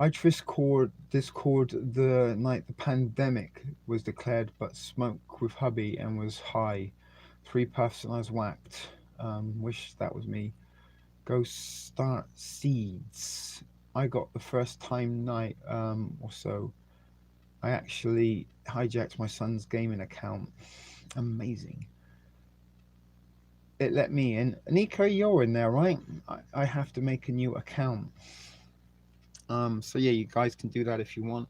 Discord the night the pandemic was declared, but smoked with hubby and was high. 3 puffs and I was whacked. Wish that was me. Go start seeds. I got the first time night or so. I actually hijacked my son's gaming account. Amazing. It let me in. Nico, you're in there, right? I have to make a new account. So yeah, you guys can do that if you want.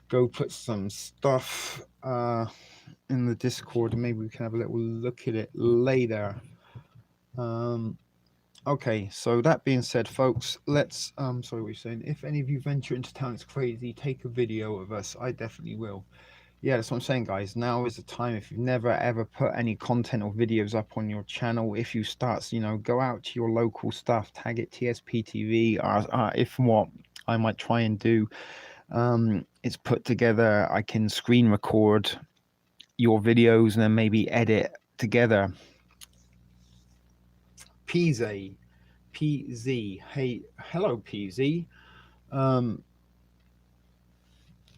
Go put some stuff in the Discord and maybe we can have a little look at it later. Okay, so that being said, folks, let's sorry, what you're saying. If any of you venture into town, it's crazy, take a video of us. I definitely will. Yeah, that's what I'm saying, guys. Now is the time. If you've never ever put any content or videos up on your channel, if you start, you know, go out to your local stuff, tag it TSPTV, or if what I might try and do, it's put together. I can screen record your videos and then maybe edit together. PZ, hey, hello PZ.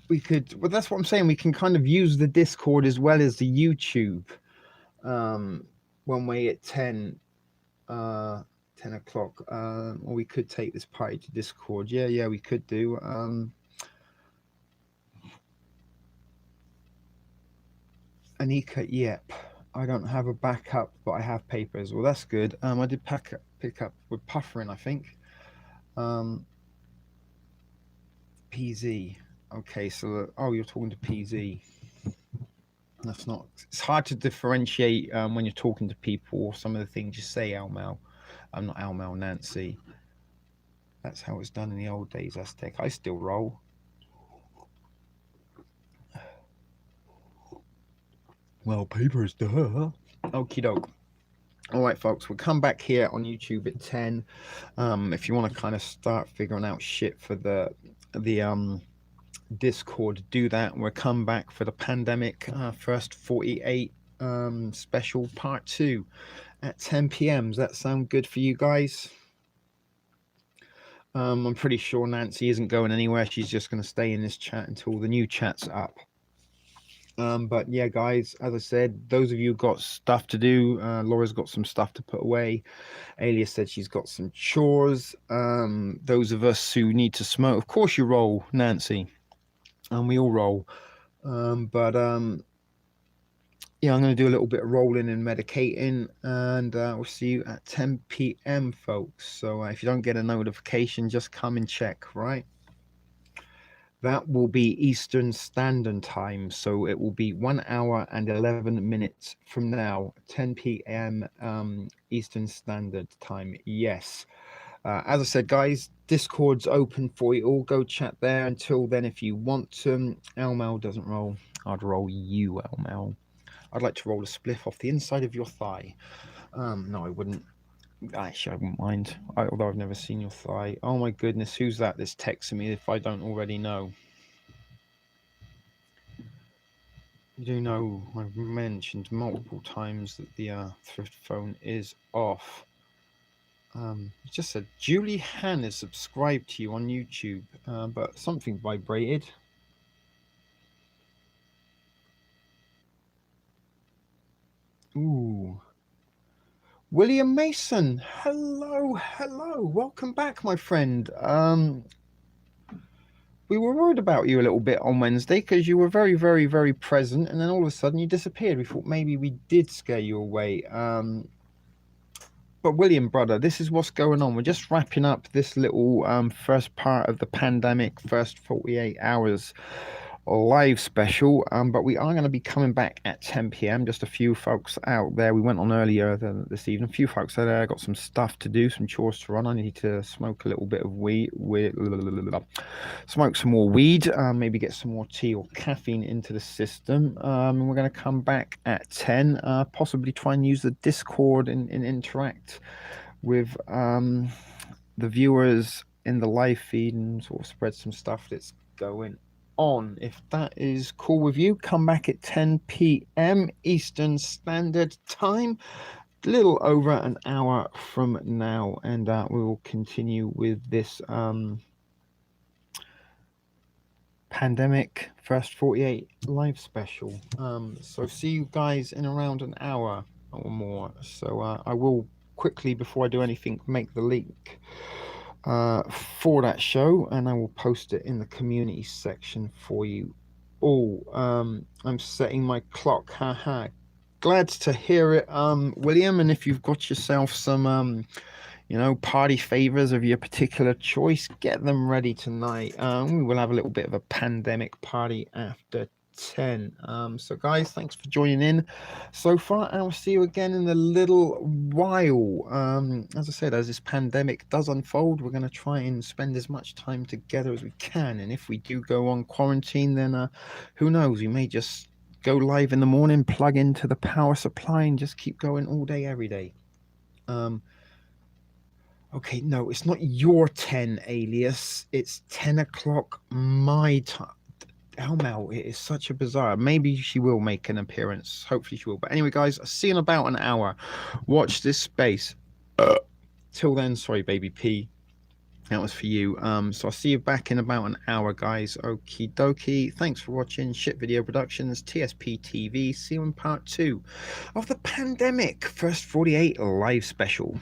We could, well, that's what I'm saying. We can kind of use the Discord as well as the YouTube. One way at 10 o'clock. Or we could take this party to Discord. Yeah, we could do. Anika, yep. I don't have a backup, but I have papers. Well, that's good. I did pick up with Pufferin, I think. PZ. Okay, so you're talking to PZ. That's not. It's hard to differentiate when you're talking to people. Some of the things you say, Almal. I'm not Almal, Nancy. That's how it's done in the old days, Aztec. I still roll. Well, papers, duh. Okie doke. All right, folks, we'll come back here on YouTube at 10. If you want to kind of start figuring out shit for the Discord, do that. We'll come back for the pandemic first 48 special part 2 at 10 p.m. Does that sound good for you guys? I'm pretty sure Nancy isn't going anywhere. She's just going to stay in this chat until the new chat's up. But yeah, guys, as I said, those of you got stuff to do. Laura's got some stuff to put away. Alias said she's got some chores. Those of us who need to smoke, of course you roll, Nancy, and we all roll. But yeah, I'm going to do a little bit of rolling and medicating, and we'll see you at 10 p.m., folks. So if you don't get a notification, just come and check, right? That will be Eastern Standard Time, so it will be 1 hour and 11 minutes from now, 10 p.m. Eastern Standard Time. Yes. As I said, guys, Discord's open for you all. Go chat there. Until then, if you want to, Elmel doesn't roll. I'd roll you, Elmel. I'd like to roll a spliff off the inside of your thigh. No, I wouldn't. Actually, I wouldn't mind. Although I've never seen your thigh. Oh my goodness, who's that that's texting me if I don't already know? You do know I've mentioned multiple times that the thrift phone is off. It just said Julie Han is subscribed to you on YouTube, but something vibrated. Ooh. William Mason, hello, welcome back, my friend. We were worried about you a little bit on Wednesday because you were very, very, very present, and then all of a sudden you disappeared. We thought maybe we did scare you away. But William, brother, this is what's going on. We're just wrapping up this little first part of the pandemic, first 48 hours live special, but we are going to be coming back at 10 p.m. Just a few folks out there. We went on earlier this evening. A few folks out there. Got some stuff to do, some chores to run. I need to smoke a little bit of weed, smoke some more weed, maybe get some more tea or caffeine into the system. And we're going to come back at 10, possibly try and use the Discord and interact with the viewers in the live feed and sort of spread some stuff that's going on. If that is cool with you, come back at 10 p.m. Eastern Standard Time, a little over an hour from now, and we will continue with this pandemic first 48 live special. So see you guys in around an hour or more. So I will quickly, before I do anything, make the link for that show, and I will post it in the community section for you all. I'm setting my clock. Haha. Glad to hear it, William. And if you've got yourself some party favors of your particular choice, get them ready tonight. We will have a little bit of a pandemic party after 10. So guys, thanks for joining in so far, and I'll see you again in a little while. As I said, as this pandemic does unfold, we're going to try and spend as much time together as we can, and if we do go on quarantine, then who knows, we may just go live in the morning, plug into the power supply, and just keep going all day every day. Okay, no, it's not your 10, Alias. It's 10 o'clock my time. Elmel, it is such a bizarre. Maybe she will make an appearance. Hopefully she will. But anyway, guys, I'll see you in about an hour. Watch this space. Till then, sorry, baby P. That was for you. So I'll see you back in about an hour, guys. Okie dokie. Thanks for watching Shit Video Productions, TSP TV. See you in part 2 of the pandemic first 48 live special.